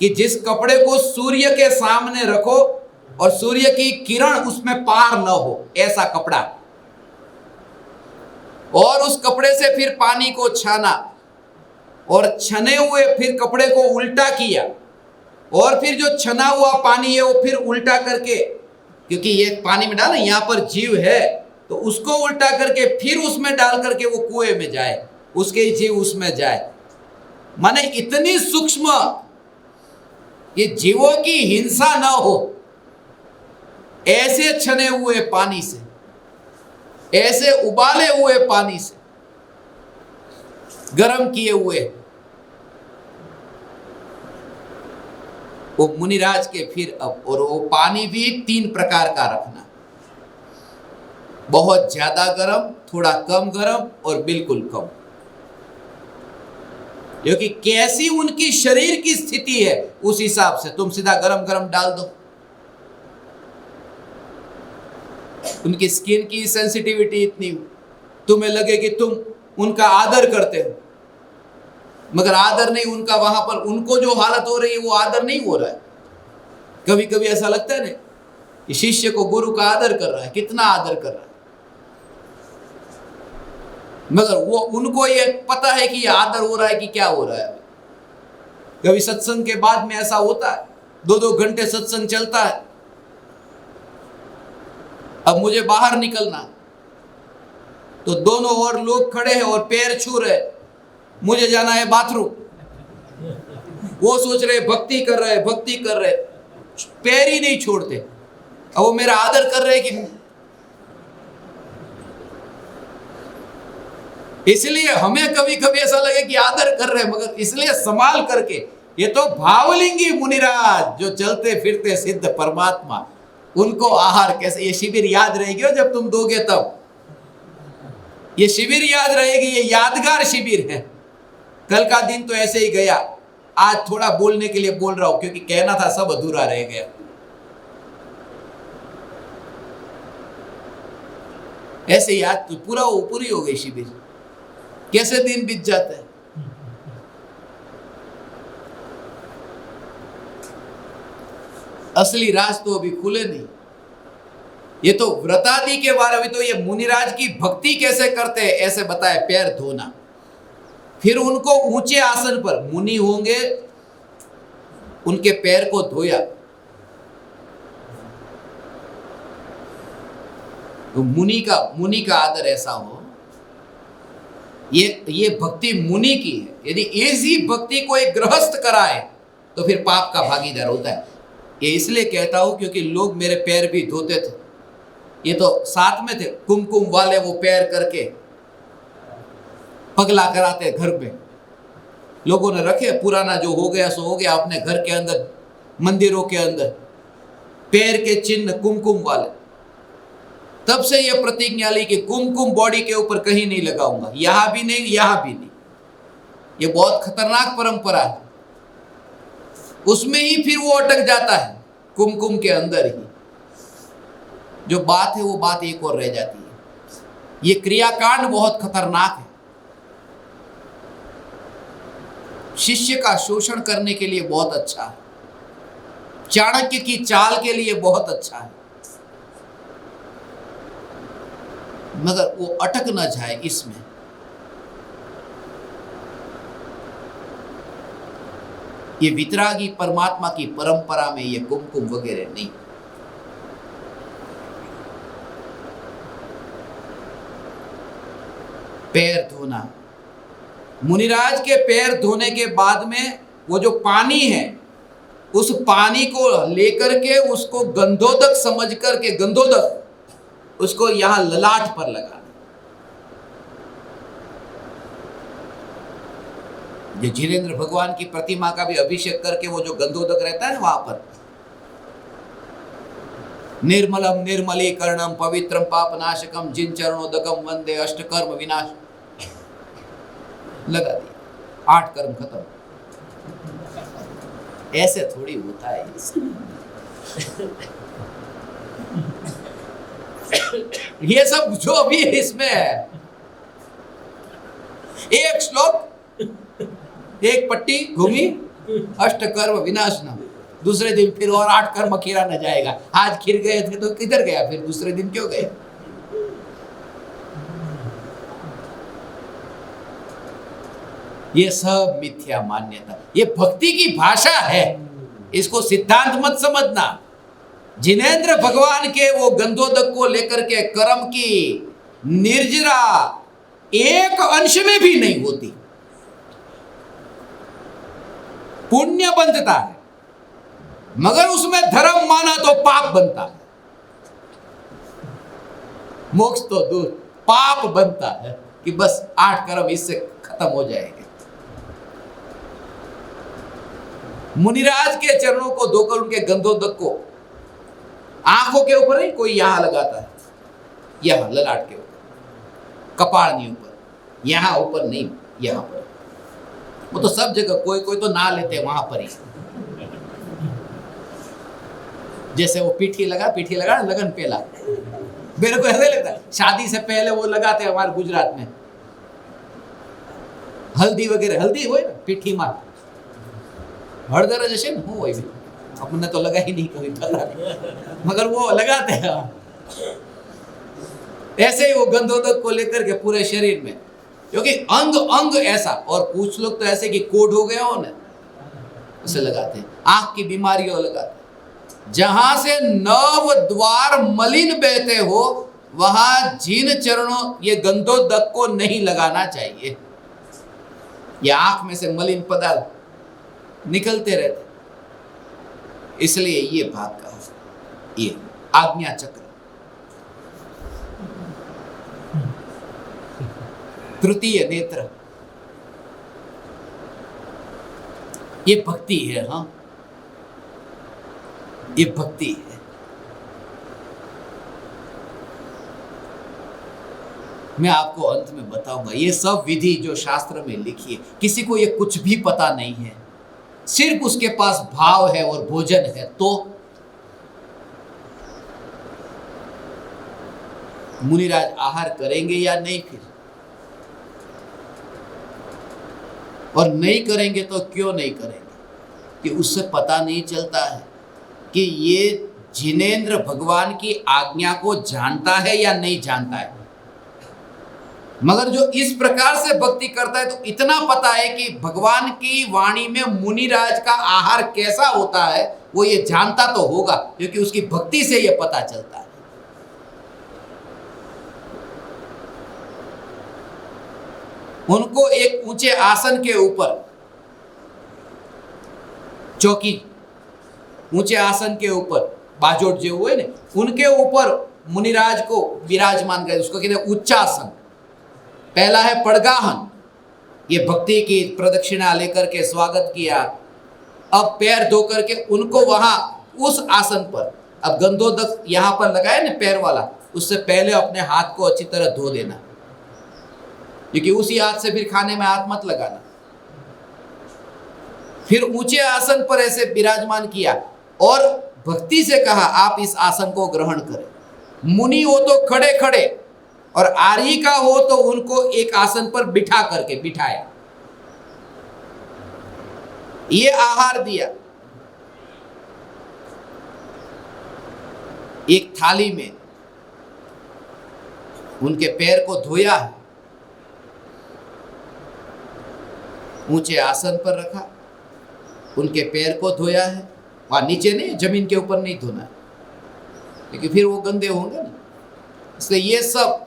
कि जिस कपड़े को सूर्य के सामने रखो और सूर्य की किरण उसमें पार न हो, ऐसा कपड़ा। और उस कपड़े से फिर पानी को छाना, और छने हुए फिर कपड़े को उल्टा किया, और फिर जो छना हुआ पानी है वो फिर उल्टा करके, क्योंकि ये पानी में डाला, यहां पर जीव है, तो उसको उल्टा करके फिर उसमें डाल करके वो कुएं में जाए, उसके जीव उसमें जाए। माने इतनी सूक्ष्म, ये जीवों की हिंसा ना हो, ऐसे छने हुए पानी से, ऐसे उबाले हुए पानी से, गरम किए हुए, वो मुनिराज के फिर अब, और वो पानी भी 3 प्रकार का रखना, बहुत ज्यादा गरम, थोड़ा कम गरम, और बिल्कुल कम, क्योंकि कैसी उनकी शरीर की स्थिति है उस हिसाब से तुम सीधा गरम गरम डाल दो। उनकी स्किन की सेंसिटिविटी इतनी, तुम्हें लगे कि तुम उनका आदर करते हो, मगर आदर नहीं उनका, वहां पर उनको जो हालत हो रही है वो आदर नहीं हो रहा है। कभी कभी ऐसा लगता है ना कि शिष्य को गुरु का आदर कर रहा है, कितना आदर कर रहा है, मगर वो, उनको ये पता है कि ये आदर हो रहा है कि क्या हो रहा है। कभी सत्संग के बाद में ऐसा होता है, 2-2 घंटे सत्संग चलता है, अब मुझे बाहर निकलना, तो दोनों ओर लोग खड़े हैं और पैर छू रहे, मुझे जाना है बाथरूम, वो सोच रहे भक्ति कर रहे, भक्ति कर रहे, पैर ही नहीं छोड़ते। अब वो मेरा आदर कर रहे कि, इसलिए हमें कभी कभी ऐसा लगे कि आदर कर रहे, मगर इसलिए संभाल करके। ये तो भावलिंगी मुनिराज जो चलते फिरते सिद्ध परमात्मा, उनको आहार कैसे, ये शिविर याद रहेगी जब तुम दोगे तब, ये शिविर याद रहेगी, ये यादगार शिविर है। कल का दिन तो ऐसे ही गया, आज थोड़ा बोलने के लिए बोल रहा हूं क्योंकि कहना था सब अधूरा रह गया। ऐसे ही आज तो पूरी हो गई शिविर, कैसे दिन बीत जाता है। असली राज तो अभी खुले नहीं। ये तो व्रतादि के बारे में, तो ये मुनिराज की भक्ति कैसे करते हैं ऐसे बताए। पैर धोना, फिर उनको ऊंचे आसन पर मुनि होंगे, उनके पैर को धोया। तो मुनि का आदर ऐसा हो, ये भक्ति मुनि की है। यदि ऐसी भक्ति कोई गृहस्थ कराए तो फिर पाप का भागीदार होता है। ये इसलिए कहता हूं क्योंकि लोग मेरे पैर भी धोते थे, ये तो साथ में थे, कुमकुम वाले वो पैर करके पगला कराते घर में। लोगों ने रखे, पुराना जो हो गया सो हो गया, अपने घर के अंदर, मंदिरों के अंदर पैर के चिन्ह कुमकुम वाले। तब से यह प्रतिज्ञा ली कि कुमकुम बॉडी के ऊपर कहीं नहीं लगाऊंगा, यहां भी नहीं, यहां भी नहीं। ये बहुत खतरनाक परंपरा है, उसमें ही फिर वो अटक जाता है, कुमकुम के अंदर ही जो बात है वो बात एक और रह जाती है। ये क्रियाकांड बहुत खतरनाक है, शिष्य का शोषण करने के लिए बहुत अच्छा है, चाणक्य की चाल के लिए बहुत अच्छा है, मगर वो अटक न जाए इसमें। ये वितरागी परमात्मा की परंपरा में ये कुमकुम वगैरह नहीं। पैर धोना, मुनिराज के पैर धोने के बाद में वो जो पानी है, उस पानी को लेकर के उसको गंधोदक समझ करके, गंधोदक उसको यहां ललाट पर लगाना। ये जिनेंद्र भगवान की प्रतिमा का भी अभिषेक करके वो जो गंधोदक रहता है ना वहां पर, निर्मलम निर्मलीकरणम पवित्रम पापनाशकम जिन चरणोदकम वंदे अष्टकर्म विनाश, लगा दिया, 8 कर्म खत्म। ऐसे थोड़ी होता है ये सब जो अभी इसमें है, एक श्लोक, एक पट्टी घूमी, अष्टकर्म विनाशनम, दूसरे दिन फिर और 8 कर्म खीरा न जाएगा। आज खीर गए थे तो किधर गया, फिर दूसरे दिन क्यों गए। ये सब मिथ्या मान्यता, ये भक्ति की भाषा है, इसको सिद्धांत मत समझना। जिनेंद्र भगवान के वो गंधोदक को लेकर के कर्म की निर्जरा एक अंश में भी नहीं होती। पुण्य बनता है, मगर उसमें धर्म माना तो पाप बनता है। मोक्ष तो दूर, पाप बनता है कि बस 8 कर्म इससे खत्म हो जाएंगे। मुनिराज के चरणों को धोकर उनके गंधोदक को आंखों के ऊपर नहीं, कोई यहां लगाता है, यहां ललाट के ऊपर, कपाड़ नहीं ऊपर, यहां ऊपर नहीं, यहां पर। वो तो सब जगह, कोई कोई तो ना लेते हैं वहां पर ही। जैसे वो पीठी लगा लगन पेला, मेरे को ऐसे लगता है शादी से पहले वो लगाते हैं हमारे गुजरात में, हल्दी वगैरह, हल्दी हो ना पीठी मार, हड़दर जैसे न हो, वही अपने तो लगा ही नहीं कभी, पता नहीं, मगर वो लगाते हैं। ऐसे ही वो गंधोदक को लेकर के पूरे शरीर में, क्योंकि अंग अंग ऐसा, और कुछ लोग तो ऐसे कि कोड हो गया हो ना, उसे लगाते हैं। आंख की बीमारियों लगाते हैं, जहां से नव द्वार मलिन बहते हो वहां जिन चरणों ये गंधोदक को नहीं लगाना चाहिए। ये आंख में से मलिन पदार्थ निकलते रहते, इसलिए ये भाग का ये आज्ञा चक्र, तृतीय नेत्र, ये भक्ति है। हाँ, ये भक्ति है। मैं आपको अंत में बताऊंगा। ये सब विधि जो शास्त्र में लिखी है, किसी को ये कुछ भी पता नहीं है, सिर्फ उसके पास भाव है और भोजन है, तो मुनिराज आहार करेंगे या नहीं फिर? और नहीं करेंगे तो क्यों नहीं करेंगे? कि उससे पता नहीं चलता है कि ये जिनेंद्र भगवान की आज्ञा को जानता है या नहीं जानता है। मगर जो इस प्रकार से भक्ति करता है तो इतना पता है कि भगवान की वाणी में मुनिराज का आहार कैसा होता है वो ये जानता तो होगा, क्योंकि उसकी भक्ति से ये पता चलता है। उनको एक ऊंचे आसन के ऊपर, चौकी, ऊंचे आसन के ऊपर बाजोट जो हुए ने, उनके ऊपर मुनिराज को विराजमान कर, उसको कहते हैं उच्चासन। पहला है पड़गाहन, ये भक्ति की प्रदक्षिणा लेकर के स्वागत किया। अब पैर धो करके उनको वहां उस आसन पर, अब गंधोदक यहां पर लगाए ना पैर वाला, उससे पहले अपने हाथ को अच्छी तरह धो देना, क्योंकि उसी हाथ से फिर खाने में हाथ मत लगाना। फिर ऊंचे आसन पर ऐसे विराजमान किया और भक्ति से कहा आप इस आसन को ग्रहण करें। मुनि हो तो खड़े खड़े और आर्य का हो तो उनको एक आसन पर बिठा करके बिठाया, ये आहार दिया। एक थाली में उनके पैर को धोया है, ऊंचे आसन पर रखा, उनके पैर को धोया है, वहां नीचे नहीं, जमीन के ऊपर नहीं धोना, क्योंकि फिर वो गंदे होंगे ना। इसलिए ये सब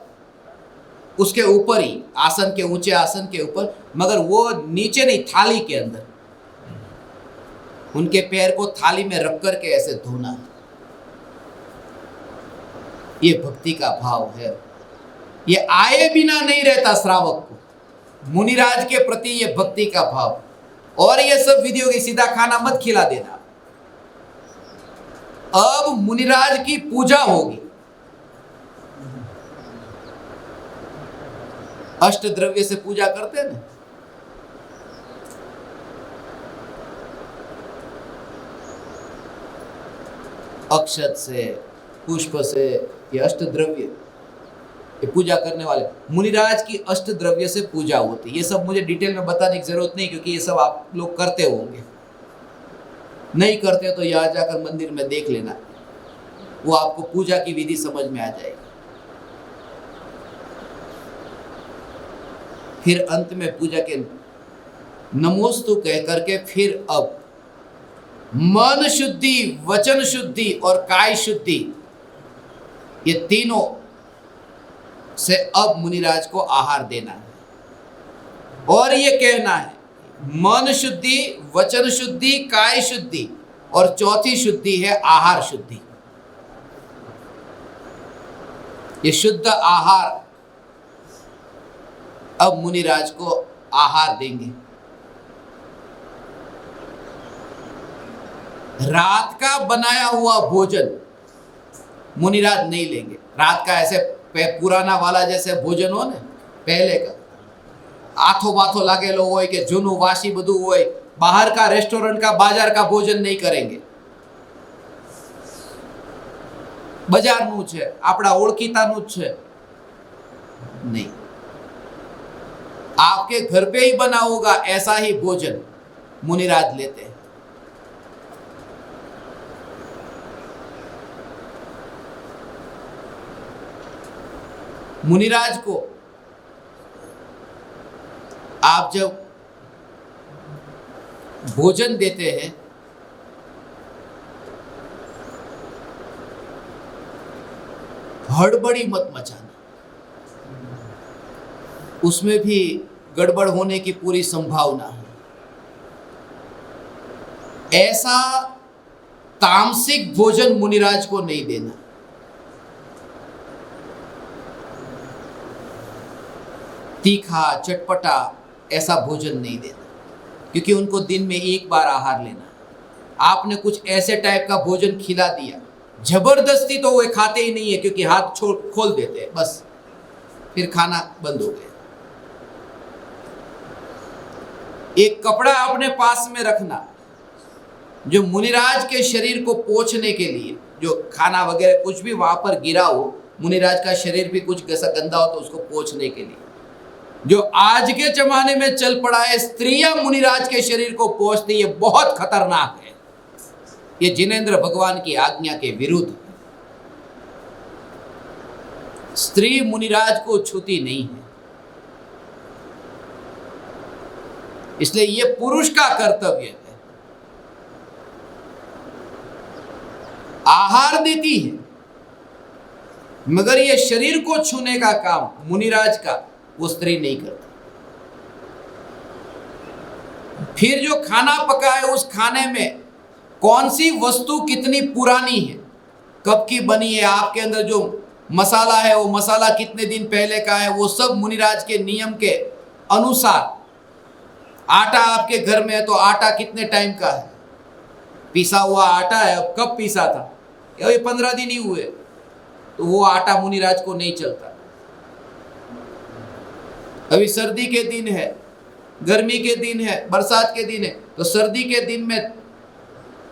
उसके ऊपर ही, आसन के, ऊंचे आसन के ऊपर, मगर वो नीचे नहीं, थाली के अंदर उनके पैर को थाली में रख करके ऐसे धोना है। ये भक्ति का भाव है। ये आए बिना नहीं रहता श्रावक को, मुनिराज के प्रति ये भक्ति का भाव। और ये सब विधियों की सीधा खाना मत खिला देना। अब मुनिराज की पूजा होगी, अष्ट द्रव्य से पूजा करते हैं ना, अक्षत से, पुष्प से, ये अष्ट द्रव्य, ये पूजा करने वाले मुनिराज की अष्ट द्रव्य से पूजा होती है। ये सब मुझे डिटेल में बताने की जरूरत नहीं, क्योंकि ये सब आप लोग करते होंगे। नहीं करते तो यहाँ जाकर मंदिर में देख लेना, वो आपको पूजा की विधि समझ में आ जाएगी। फिर अंत में पूजा के नमोस्तु कह करके फिर अब मन शुद्धि, वचन शुद्धि और काय शुद्धि, ये तीनों से अब मुनिराज को आहार देना है। और ये कहना है मन शुद्धि, वचन शुद्धि, काय शुद्धि, और चौथी शुद्धि है आहार शुद्धि। ये शुद्ध आहार अब मुनिराज को आहार देंगे। रात का बनाया हुआ भोजन मुनिराज नहीं लेंगे। रात का ऐसे पुराना वाला जैसे भोजन हो ने पहले का, आथो बाथो लागेलो होय के जूनू वासी बधु होय, बाहर का रेस्टोरेंट का, बाजार का भोजन नहीं करेंगे। बजारનું છે, આપણા ઓળખીતાનું જ છે, नहीं, आपके घर पे ही बना होगा ऐसा ही भोजन मुनिराज लेते हैं। मुनिराज को आप जब भोजन देते हैं हड़बड़ी मत मचाना, उसमें भी गड़बड़ होने की पूरी संभावना है। ऐसा तामसिक भोजन मुनिराज को नहीं देना। तीखा चटपटा ऐसा भोजन नहीं देना, क्योंकि उनको दिन में एक बार आहार लेना। आपने कुछ ऐसे टाइप का भोजन खिला दिया, जबरदस्ती तो वे खाते ही नहीं है, क्योंकि हाथ खोल देते हैं बस, फिर खाना बंद हो गया। एक कपड़ा अपने पास में रखना जो मुनिराज के शरीर को पोंछने के लिए, जो खाना वगैरह कुछ भी वहां पर गिरा हो, मुनिराज का शरीर भी कुछ ऐसा गंदा हो तो उसको पोंछने के लिए। जो आज के जमाने में चल पड़ा है, स्त्रियां मुनिराज के शरीर को पोंछती, ये बहुत खतरनाक है। ये जिनेंद्र भगवान की आज्ञा के विरुद्ध। स्त्री मुनिराज को छूती नहीं है, इसलिए ये पुरुष का कर्तव्य है। आहार देती है, मगर ये शरीर को छूने का काम मुनिराज का वो स्त्री नहीं करती। फिर जो खाना पका है, उस खाने में कौन सी वस्तु कितनी पुरानी है, कब की बनी है, आपके अंदर जो मसाला है वो मसाला कितने दिन पहले का है, वो सब मुनिराज के नियम के अनुसार। आटा आपके घर में है तो आटा कितने टाइम का है, पिसा हुआ आटा है, अब कब पिसा था, ये 15 दिन ही हुए, तो वो आटा मुनिराज को नहीं चलता। अभी सर्दी के दिन है, गर्मी के दिन है, बरसात के दिन है, तो सर्दी के दिन में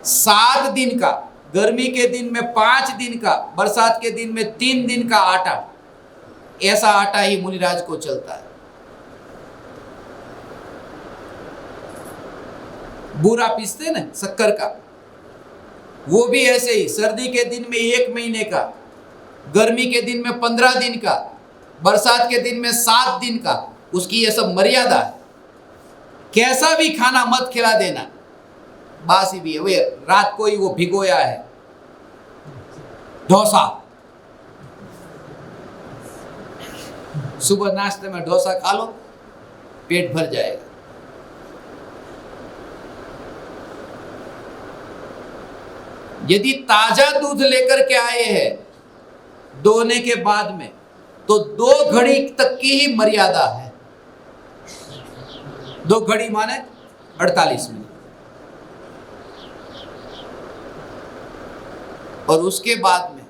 7 दिन का, गर्मी के दिन में 5 दिन का, बरसात के दिन में 3 दिन का आटा, ऐसा आटा ही मुनिराज को चलता है। बूरा पीसते ना शक्कर का, वो भी ऐसे ही सर्दी के दिन में 1 महीने का, गर्मी के दिन में 15 दिन का, बरसात के दिन में 7 दिन का, उसकी ये सब मर्यादा है। कैसा भी खाना मत खिला देना, बासी भी है, वो रात को ही वो भिगोया है डोसा, सुबह नाश्ते में डोसा खा लो, पेट भर जाएगा। यदि ताजा दूध लेकर के आए हैं दोने के बाद में, तो 2 घड़ी तक की ही मर्यादा है। 2 घड़ी माने 48 मिनट, और उसके बाद में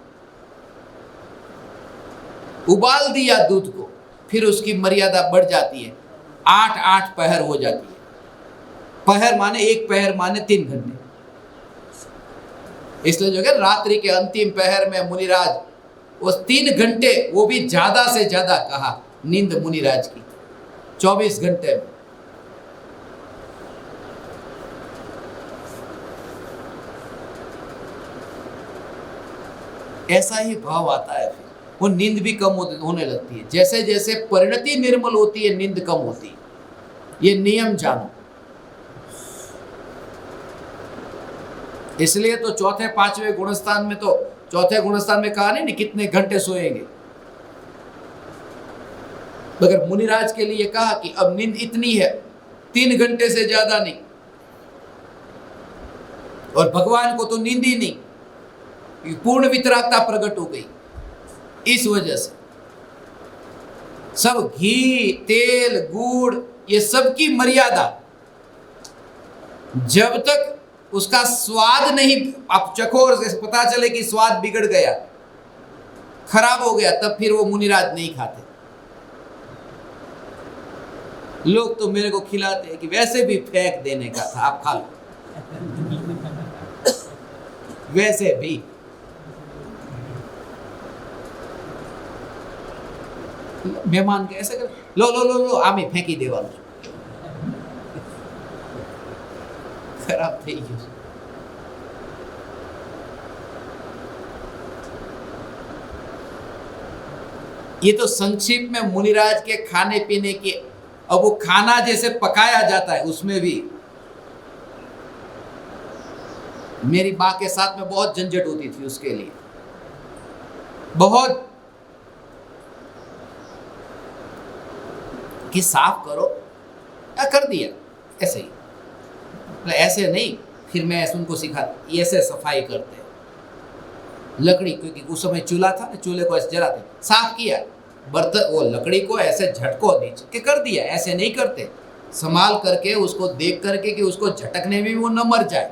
उबाल दिया दूध को, फिर उसकी मर्यादा बढ़ जाती है, 8 पहर हो जाती है। पहर माने 1 पहर माने 3 घंटे। इसलिए जो है रात्रि के अंतिम पहर में मुनिराज वो 3 घंटे, वो भी ज्यादा से ज्यादा कहा नींद मुनिराज की 24 घंटे में। ऐसा ही भाव आता है, फिर वो नींद भी कम होने लगती है। जैसे जैसे परिणति निर्मल होती है, नींद कम होती है। ये नियम जानो। इसलिए तो 4, 5वें गुणस्थान में, तो 4थे गुणस्थान में कहा नहीं कितने घंटे सोएंगे, मगर मुनिराज के लिए कहा कि अब नींद इतनी है, 3 घंटे से ज्यादा नहीं। और भगवान को तो नींद ही नहीं, पूर्ण वितरागता प्रकट हो गई। इस वजह से सब घी, तेल, गुड़, ये सब की मर्यादा, जब तक उसका स्वाद नहीं आप चखो और पता चले कि स्वाद बिगड़ गया, खराब हो गया, तब फिर वो मुनिराज नहीं खाते। लोग तो मेरे को खिलाते हैं कि वैसे भी फेंक देने का था, आप खा लो। वैसे भी मेहमान के ऐसे कर, लो लो लो लो आमी फेंकी देवालू, खराब થઈ ગયું। ये तो संक्षिप्त में मुनिराज के खाने पीने के। अब वो खाना जैसे पकाया जाता है, उसमें भी मेरी माँ के साथ में बहुत झंझट होती थी उसके लिए, बहुत, कि साफ करो, क्या कर दिया ऐसे ही, ऐसे नहीं। फिर मैं ऐसे उनको सिखा, ऐसे सफाई करते हैं। लकड़ी, क्योंकि उस समय चूल्हा था ना, चूल्हे को ऐसे जलाते, साफ किया बर्तन, वो लकड़ी को ऐसे झटको नीचे कर दिया, ऐसे नहीं करते, संभाल करके उसको देख करके कि उसको झटकने में भी वो न मर जाए।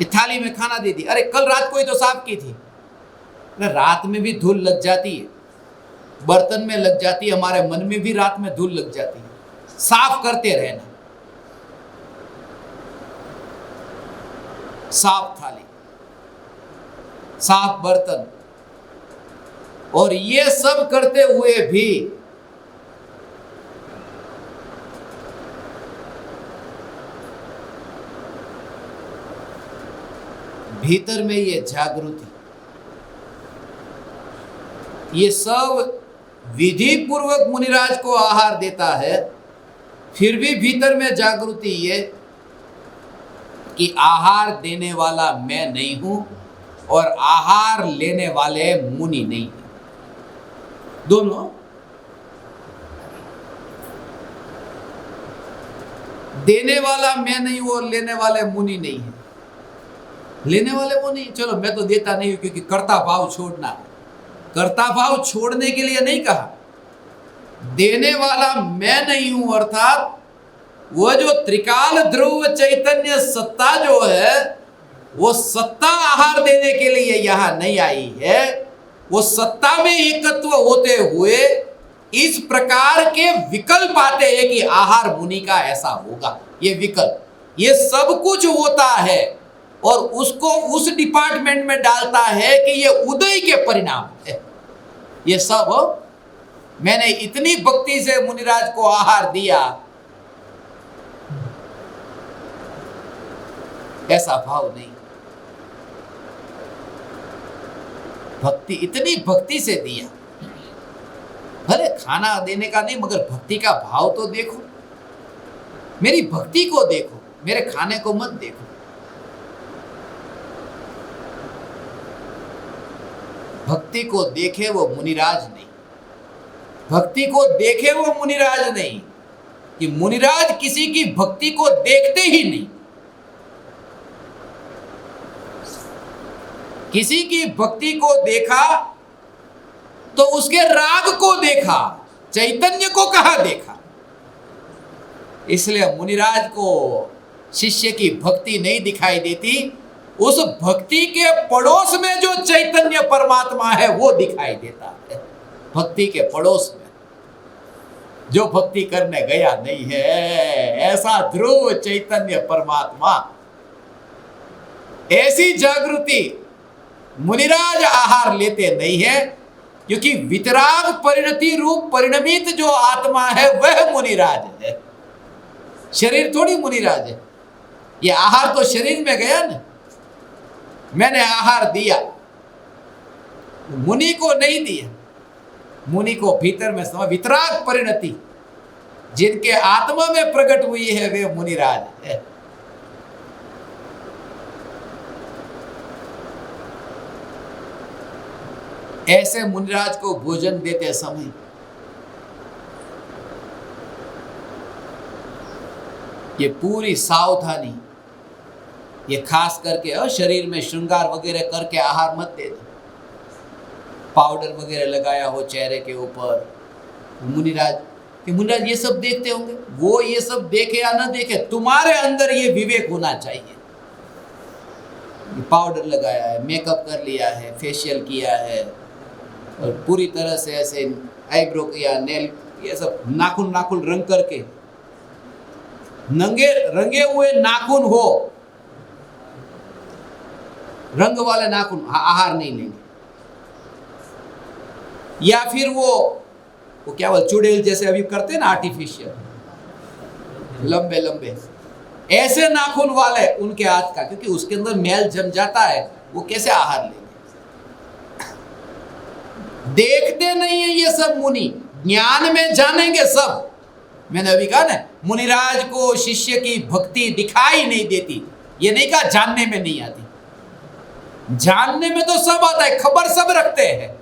थाली में खाना दे दी, अरे कल रात को ही तो साफ की थी, रात में भी धूल लग जाती है, बर्तन में लग जाती है, हमारे मन में भी रात में धूल लग जाती है। साफ करते रहना, साफ थाली, साफ बर्तन, और ये सब करते हुए भी भीतर में ये जागृति, ये सब विधि पूर्वक मुनिराज को आहार देता है, फिर भी भीतर में जागृति ये कि आहार देने वाला मैं नहीं हूं और आहार लेने वाले मुनि नहीं हैं। दोनों देने वाला मैं नहीं हूं और लेने वाले मुनि नहीं है। लेने वाले वो नहीं, चलो मैं तो देता नहीं हूं क्योंकि कर्ता भाव छोड़ना है। कर्ता भाव छोड़ने के लिए नहीं कहा, देने वाला मैं नहीं हूं, अर्थात वो जो त्रिकाल ध्रुव चैतन्य सत्ता जो है, वो सत्ता आहार देने के लिए यहां नहीं आई है। वो सत्ता में एकत्व होते हुए इस प्रकार के विकल्प आते हैं कि आहार मुनि का ऐसा होगा। ये विकल्प, ये सब कुछ होता है और उसको उस डिपार्टमेंट में डालता है कि ये उदय के परिणाम है। ये सब मैंने इतनी भक्ति से मुनिराज को आहार दिया, ऐसा भाव नहीं। भक्ति, इतनी भक्ति से दिया, भले खाना देने का नहीं मगर भक्ति का भाव तो देखो। मेरी भक्ति को देखो, मेरे खाने को मत देखो। भक्ति को देखे वो मुनिराज नहीं, भक्ति को देखे वो मुनिराज नहीं, कि मुनिराज किसी की भक्ति को देखते ही नहीं। किसी की भक्ति को देखा तो उसके राग को देखा, चैतन्य को कहाँ देखा। इसलिए मुनिराज को शिष्य की भक्ति नहीं दिखाई देती, उस भक्ति के पड़ोस में जो चैतन्य परमात्मा है वो दिखाई देता है। भक्ति के पड़ोस में जो भक्ति करने गया नहीं है, ऐसा ध्रुव चैतन्य परमात्मा, ऐसी जागृति मुनिराज आहार लेते नहीं है, क्योंकि वितराग परिणति रूप परिणमित जो आत्मा है वह मुनिराज है। शरीर थोड़ी मुनिराज है। ये आहार तो शरीर में गया ना, मैंने आहार दिया, मुनि को नहीं दिया। मुनि को भीतर में समझ, वितराग परिणति जिनके आत्मा में प्रकट हुई है वे मुनिराज है। ऐसे मुनिराज को भोजन देते समय ये पूरी सावधानी, ये खास करके शरीर में श्रृंगार वगैरह करके आहार मत दे दो। पाउडर वगैरह लगाया हो चेहरे के ऊपर, मुनिराज ये सब देखते होंगे। वो ये सब देखे या ना देखे, तुम्हारे अंदर ये विवेक होना चाहिए। पाउडर लगाया है, मेकअप कर लिया है, फेशियल किया है और पूरी तरह से ऐसे आईब्रो किया, नेल, ये सब नाखून रंग करके, नंगे रंगे हुए नाखून हो, रंग वाले नाखून, आहार नहीं लेंगे। या फिर वो क्या बोल, चुड़ैल जैसे अभी करते हैं ना आर्टिफिशियल, लंबे लंबे ऐसे नाखून वाले उनके हाथ का, क्योंकि उसके अंदर मैल जम जाता है, वो कैसे आहार लेंगे। देखते नहीं है ये सब मुनि, ज्ञान में जानेंगे सब। मैंने अभी कहा ना, मुनिराज को शिष्य की भक्ति दिखाई नहीं देती। ये नहीं कहा जानने में नहीं आती, जानने में तो सब आता है, खबर सब रखते हैं,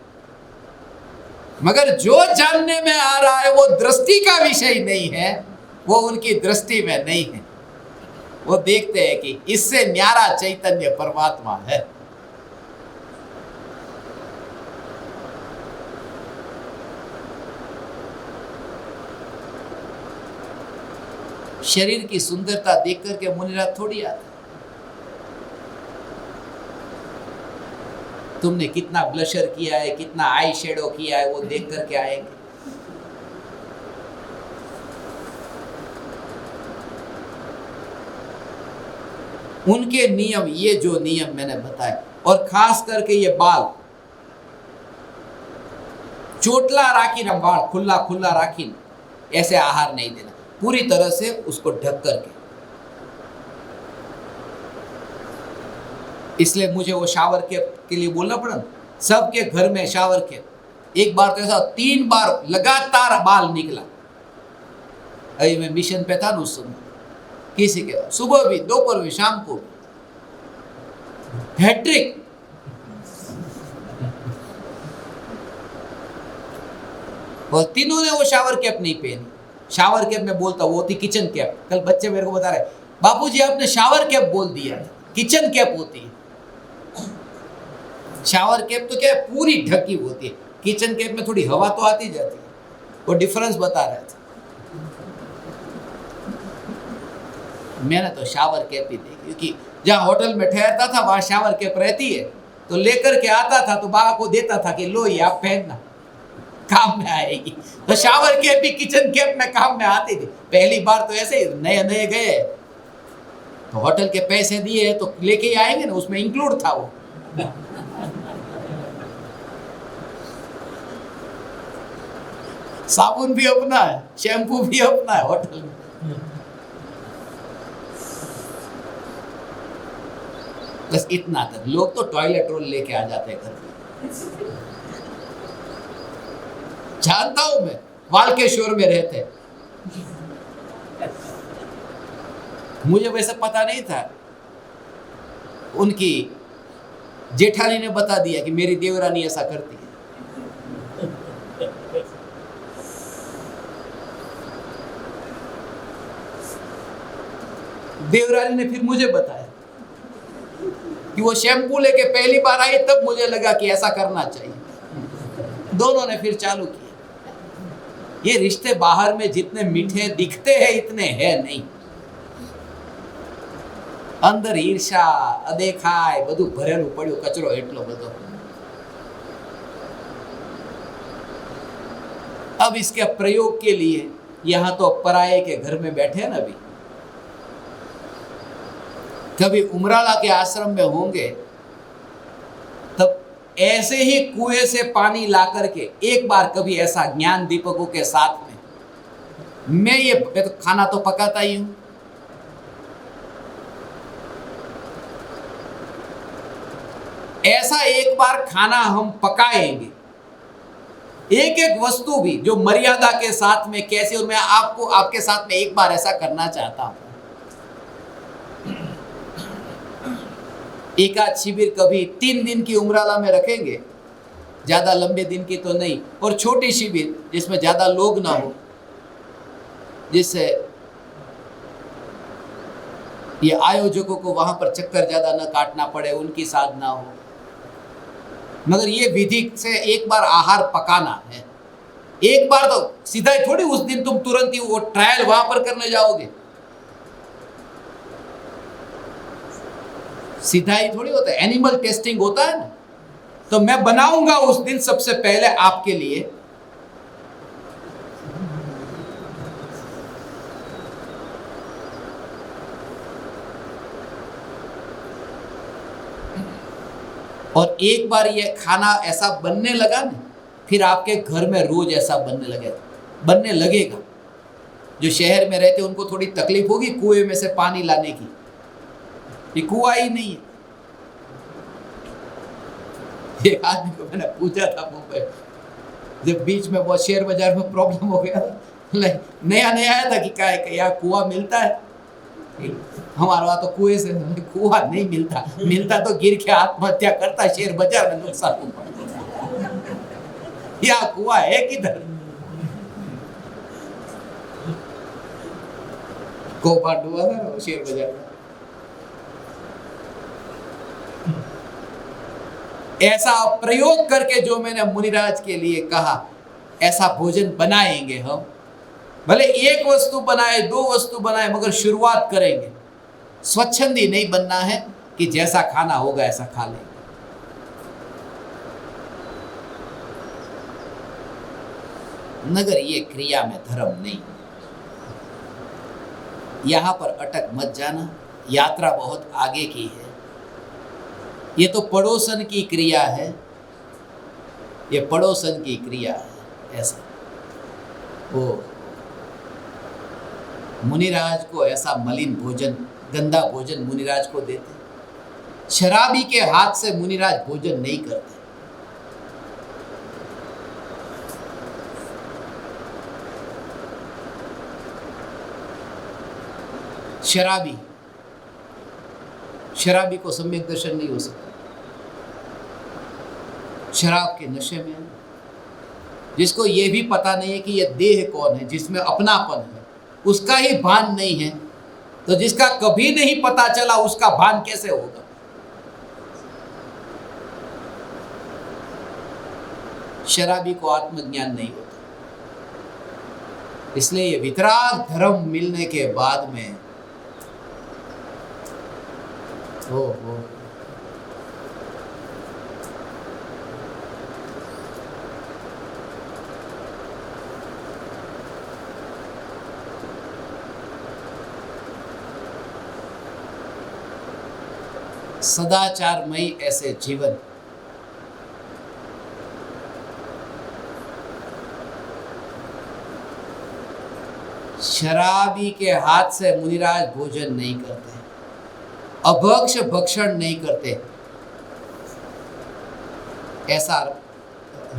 मगर जो जानने में आ रहा है वो दृष्टि का विषय नहीं है, वो उनकी दृष्टि में नहीं है। वो देखते हैं कि इससे न्यारा चैतन्य परमात्मा है। शरीर की सुंदरता देख करके मुनिराज थोड़ी आता है। तुमने कितना ब्लशर किया है, कितना आई शेडो किया है, वो देख करके आएंगे। उनके नियम, ये जो नियम मैंने बताए, और खास करके ये बाल चोटला राखी ना, बाल खुला खुला राखी, ऐसे आहार नहीं देना, पूरी तरह से उसको ढक करके। इसलिए मुझे वो शावर कैप के लिए बोलना पड़ा। सबके घर में शावर कैप। एक बार तो ऐसा 3 बार लगातार बाल निकला। अभी मैं मिशन पे था ना उस समय, किसी के सुबह भी, दोपहर भी, शाम को हैट्रिक। और तीनों ने वो शावर कैप नहीं पहनी। शावर कैप में बोलता, वो थी किचन कैप। कल बच्चे मेरे को बता रहे, बापूजी आपने शावर कैप बोल दिया, किचन कैप होती है। शावर कैप तो क्या है, पूरी ढकी होती है। किचन कैप में थोड़ी हवा तो आती जाती है। वो डिफरेंस बता रहे थे। मैंने तो शावर कैप ही देखी, क्योंकि जहाँ होटल में ठहरता था वहां शावर कैप रहती है, तो लेकर के आता था, तो बाबा को देता था कि लो ये आप पहनना, काम में आएगी। तो शावर कैप भी किचन कैप में काम में आती थी। पहली बार तो ऐसे ही नए नए गए, तो होटल के पैसे दिए तो लेके ही आएंगे ना, उसमें इंक्लूड था वो। साबुन भी अपना है, शैम्पू भी अपना है होटल में। बस इतना तक। लोग तो टॉयलेट रोल लेके आ जाते हैं घर पे। जानता हूं मैं, वाल्केश्वर में रहते, मुझे वैसे पता नहीं था। उनकी जेठानी ने बता दिया कि मेरी देवरानी ऐसा करती है। देवरानी ने फिर मुझे बताया कि वो शैम्पू लेके पहली बार आई, तब मुझे लगा कि ऐसा करना चाहिए। दोनों ने फिर चालू किया। ये रिश्ते बाहर में जितने मीठे दिखते हैं इतने हैं नहीं। अंदर ईर्षा, अदेखाय બધું ભરેલું પડ્યું, કચરો એટલો બધો। अब इसके प्रयोग के लिए यहां तो पराये के घर में बैठे ना, अभी कभी उमराला के आश्रम में होंगे, तब ऐसे ही कुएं से पानी ला करके एक बार कभी ऐसा ज्ञान दीपकों के साथ में, मैं तो खाना तो पकाता ही हूं, ऐसा एक बार खाना हम पकाएंगे, एक एक वस्तु भी जो मर्यादा के साथ में कैसे। और मैं आपको आपके साथ में एक बार ऐसा करना चाहता हूं। एक आध शिविर कभी 3 दिन की उमराला में रखेंगे, ज्यादा लंबे दिन की तो नहीं, और छोटी शिविर जिसमें ज्यादा लोग ना हो, जिससे ये आयोजकों को वहां पर चक्कर ज्यादा न काटना पड़े, उनकी साधना हो। मगर ये विधि से एक बार आहार पकाना है। एक बार तो सीधा ही थोड़ी उस दिन तुम तुरंत ही वो ट्रायल वहां पर करने जाओगे, सीधा ही थोड़ी होता है। एनिमल टेस्टिंग होता है ना। तो मैं बनाऊंगा उस दिन सबसे पहले आपके लिए और एक बार ये खाना ऐसा बनने लगा ना, फिर आपके घर में रोज ऐसा बनने लगेगा। जो शहर में रहते उनको थोड़ी तकलीफ होगी कुएं में से पानी लाने की, ये कुआं ही नहीं है। एक आदमी को मैंने पूछा था मुंबई, जब बीच में बहुत शेयर बाजार में प्रॉब्लम हो गया, नया आया था कि क्या है, यहाँ कुआं मिलता है? हमारे वहां तो कुएं से कुआं नहीं मिलता तो गिर के आत्महत्या करता, शेयर बाजार में नुकसान होता। यहाँ कुआं है किधर? कौभांड हुआ था ना शेयर बाजार में। ऐसा प्रयोग करके जो मैंने मुनिराज के लिए कहा, ऐसा भोजन बनाएंगे हम। भले एक वस्तु बनाए, 2 वस्तु बनाए, मगर शुरुआत करेंगे। स्वच्छंदी नहीं बनना है कि जैसा खाना होगा ऐसा खा लेंगे। मगर ये क्रिया में धर्म नहीं। यहाँ पर अटक मत जाना, यात्रा बहुत आगे की है। ये तो पड़ोसन की क्रिया है, ये पड़ोसन की क्रिया है। ऐसा वो मुनिराज को ऐसा मलिन भोजन, गंदा भोजन मुनिराज को देते। शराबी के हाथ से मुनिराज भोजन नहीं करते। शराबी को सम्यक दर्शन नहीं हो सकता। शराब के नशे में, जिसको ये भी पता नहीं है कि ये देह कौन है, जिसमें अपनापन है, उसका ही भान नहीं है, तो जिसका कभी नहीं पता चला उसका भान कैसे होगा? शराबी को आत्मज्ञान नहीं होता। इसलिए ये वितराग धर्म मिलने के बाद में हो सदाचारमयी ऐसे जीवन, शराबी के हाथ से मुनिराज भोजन नहीं करते, अभक्ष भक्षण नहीं करते। ऐसा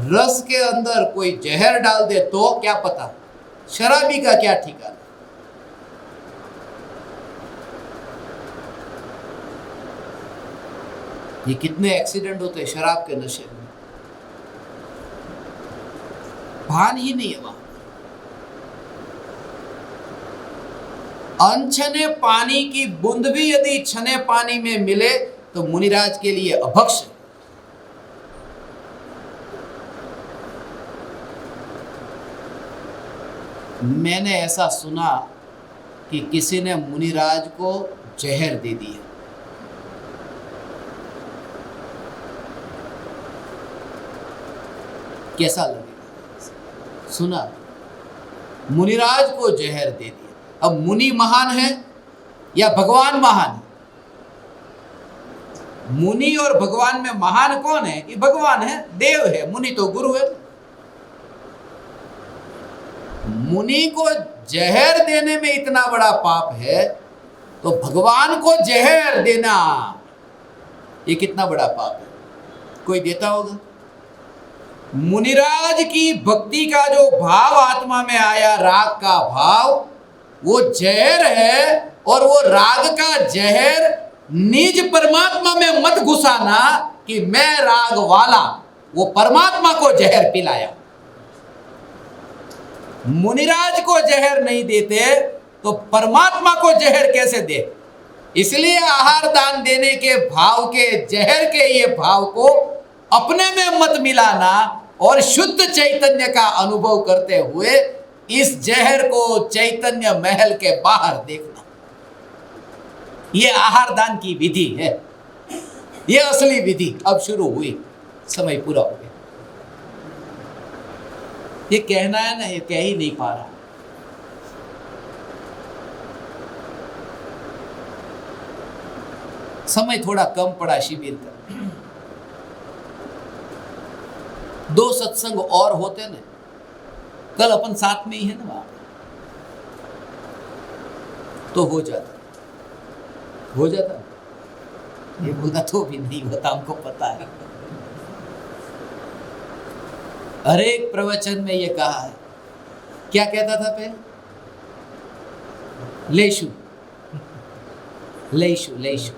रस के अंदर कोई जहर डाल दे तो क्या पता, शराबी का क्या ठिकाना। ये कितने एक्सीडेंट होते हैं शराब के नशे में, भान ही नहीं है वहां। अनछने पानी की बूंद भी यदि छने पानी में मिले तो मुनिराज के लिए अभक्ष। मैंने ऐसा सुना कि किसी ने मुनिराज को जहर दे दिया। कैसा लगेगा? सुना, मुनिराज को जहर दे दिया। अब मुनि महान है या भगवान महान है? मुनि और भगवान में महान कौन है? कि भगवान है, देव है, मुनि तो गुरु है। मुनि को जहर देने में इतना बड़ा पाप है, तो भगवान को जहर देना ये कितना बड़ा पाप है? कोई देता होगा? मुनिराज की भक्ति का जो भाव आत्मा में आया, राग का भाव, वो जहर है। और वो राग का जहर निज परमात्मा में मत घुसाना कि मैं राग वाला, वो परमात्मा को जहर पिलाया। मुनिराज को जहर नहीं देते तो परमात्मा को जहर कैसे दे? इसलिए आहार दान देने के भाव के, जहर के ये भाव को अपने में मत मिलाना और शुद्ध चैतन्य का अनुभव करते हुए इस जहर को चैतन्य महल के बाहर देखना। ये आहार दान की विधि है, ये असली विधि अब शुरू हुई, समय पूरा हो गया। ये कहना है ना, ये कह ही नहीं पा रहा। समय थोड़ा कम पड़ा शिविर का। 2 सत्संग और होते ना, कल अपन साथ में ही है ना वहां, तो हो जाता। ये बोला तो भी नहीं होता, हमको पता है। हर एक प्रवचन में ये कहा है। क्या कहता था पहले? लेशु लेशु लेशु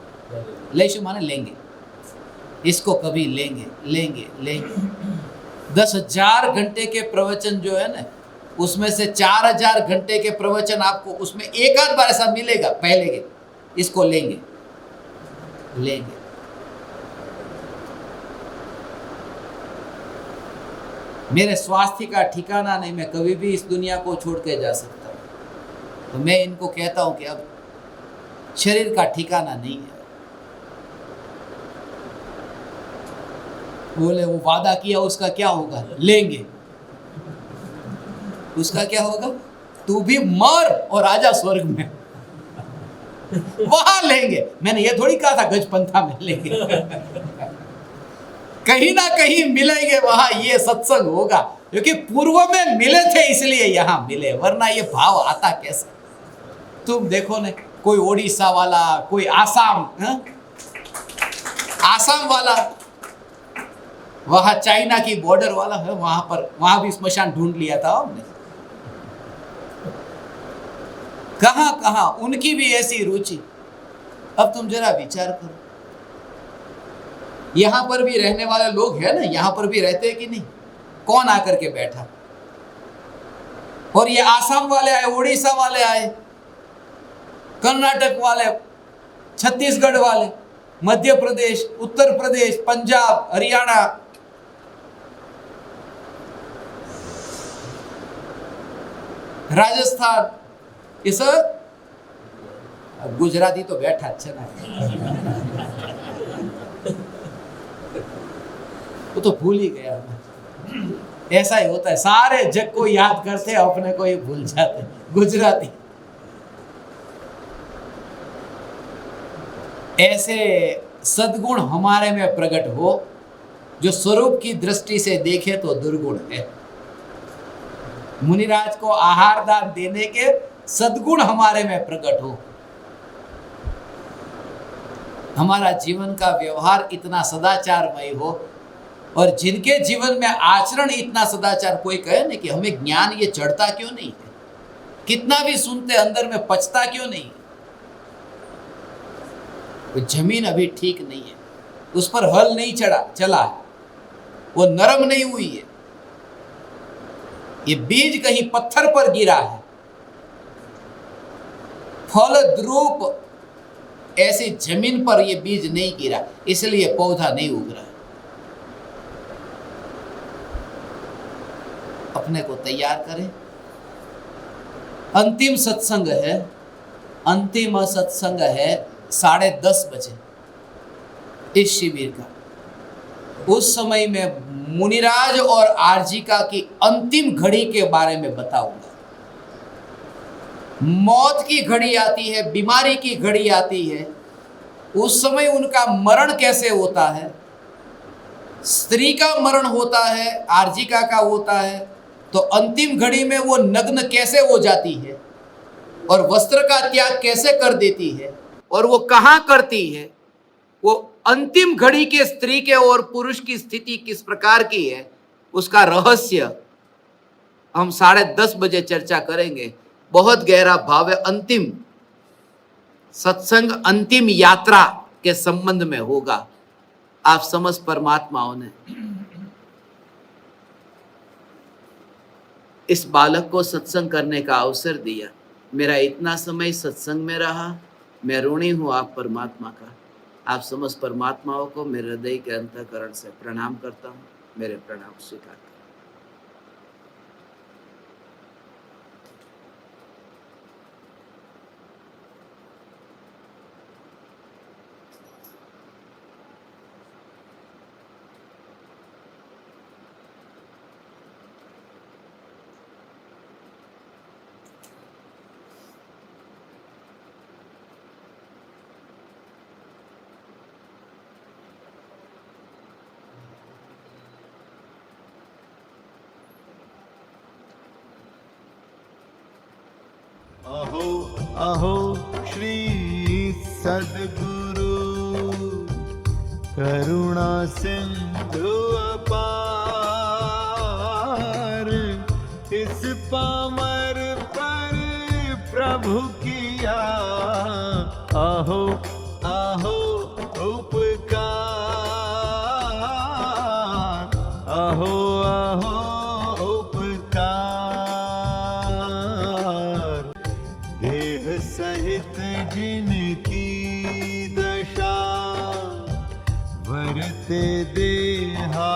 लेशु माने लेंगे, इसको कभी लेंगे लेंगे लेंगे। 10,000 घंटे के प्रवचन जो है ना, उसमें से 4,000 घंटे के प्रवचन आपको उसमें एक आध बार ऐसा मिलेगा पहले के, इसको लेंगे लेंगे। मेरे स्वास्थ्य का ठिकाना नहीं, मैं कभी भी इस दुनिया को छोड़ के जा सकता हूं। तो मैं इनको कहता हूं कि अब शरीर का ठिकाना नहीं है। बोले वो वादा किया, उसका क्या होगा? लेंगे। उसका क्या होगा? तू भी मर और आजा स्वर्ग में, वहां लेंगे। मैंने ये थोड़ी कहा था गजपंथा में लेंगे, कहीं ना कहीं मिलेंगे, वहां ये सत्संग होगा, क्योंकि पूर्व में मिले थे इसलिए यहां मिले, वरना ये भाव आता कैसे? तुम देखो ना, कोई ओडिशा वाला, कोई आसाम, आसाम वाला, वहां चाइना की बॉर्डर वाला है, वहां भी स्मशान ढूंढ लिया था हमने। कहां कहां उनकी भी ऐसी रुचि। अब तुम जरा विचार करो, यहां पर भी रहने वाले लोग हैं ना, यहां पर भी रहते हैं कि नहीं? कौन आकर के बैठा? और ये आसाम वाले आए, उड़ीसा वाले आए, कर्नाटक वाले, छत्तीसगढ़ वाले, मध्य प्रदेश, उत्तर प्रदेश, पंजाब, हरियाणा, राजस्थान, ये सब। गुजराती तो बैठा अच्छा ना, वो तो भूल ही गया। ऐसा ही होता है, सारे जग को याद करते हैं, अपने को ही भूल जाते। गुजराती ऐसे सद्गुण हमारे में प्रकट हो, जो स्वरूप की दृष्टि से देखे तो दुर्गुण है। मुनिराज को आहार दान देने के सद्गुण हमारे में प्रकट हो, हमारा जीवन का व्यवहार इतना सदाचारमय हो, और जिनके जीवन में आचरण इतना सदाचार, कोई कहे ना कि हमें ज्ञान ये चढ़ता क्यों नहीं है, कितना भी सुनते अंदर में पचता क्यों नहीं? वो जमीन अभी ठीक नहीं है, उस पर हल नहीं चला है, वो नरम नहीं हुई है, ये बीज कहीं पत्थर पर गिरा है, फल द्रूप ऐसी जमीन पर ये बीज नहीं गिरा, इसलिए पौधा नहीं उग रहा है। अपने को तैयार करें। अंतिम सत्संग है, अंतिम सत्संग है 10:30 बजे इस शिविर का। उस समय में मुनिराज और आर्जिका की अंतिम घड़ी के बारे में बताऊंगा। मौत की घड़ी आती है, बीमारी की घड़ी आती है, उस समय उनका मरण कैसे होता है। स्त्री का मरण होता है, आर्जिका का होता है, तो अंतिम घड़ी में वो नग्न कैसे हो जाती है और वस्त्र का त्याग कैसे कर देती है, और वो कहाँ करती है, वो अंतिम घड़ी के स्त्री के और पुरुष की स्थिति किस प्रकार की है, उसका रहस्य हम 10:30 बजे चर्चा करेंगे। बहुत गहरा भाव है। अंतिम सत्संग अंतिम यात्रा के संबंध में होगा। आप समस्त परमात्माओं ने इस बालक को सत्संग करने का अवसर दिया। मेरा इतना समय सत्संग में रहा, मैं ऋणी हूँ आप परमात्मा का। आप समस्त परमात्माओं को मेरे हृदय के अंतःकरण से प्रणाम करता हूँ। मेरे प्रणाम स्वीकार करें। अहो अहो श्री सद्गुरु करुणा सिंधु अपार, इस पामर पर प्रभु किया अहो अहो उपकार, अहो अहो सहित जिनकी दशा वरते देहा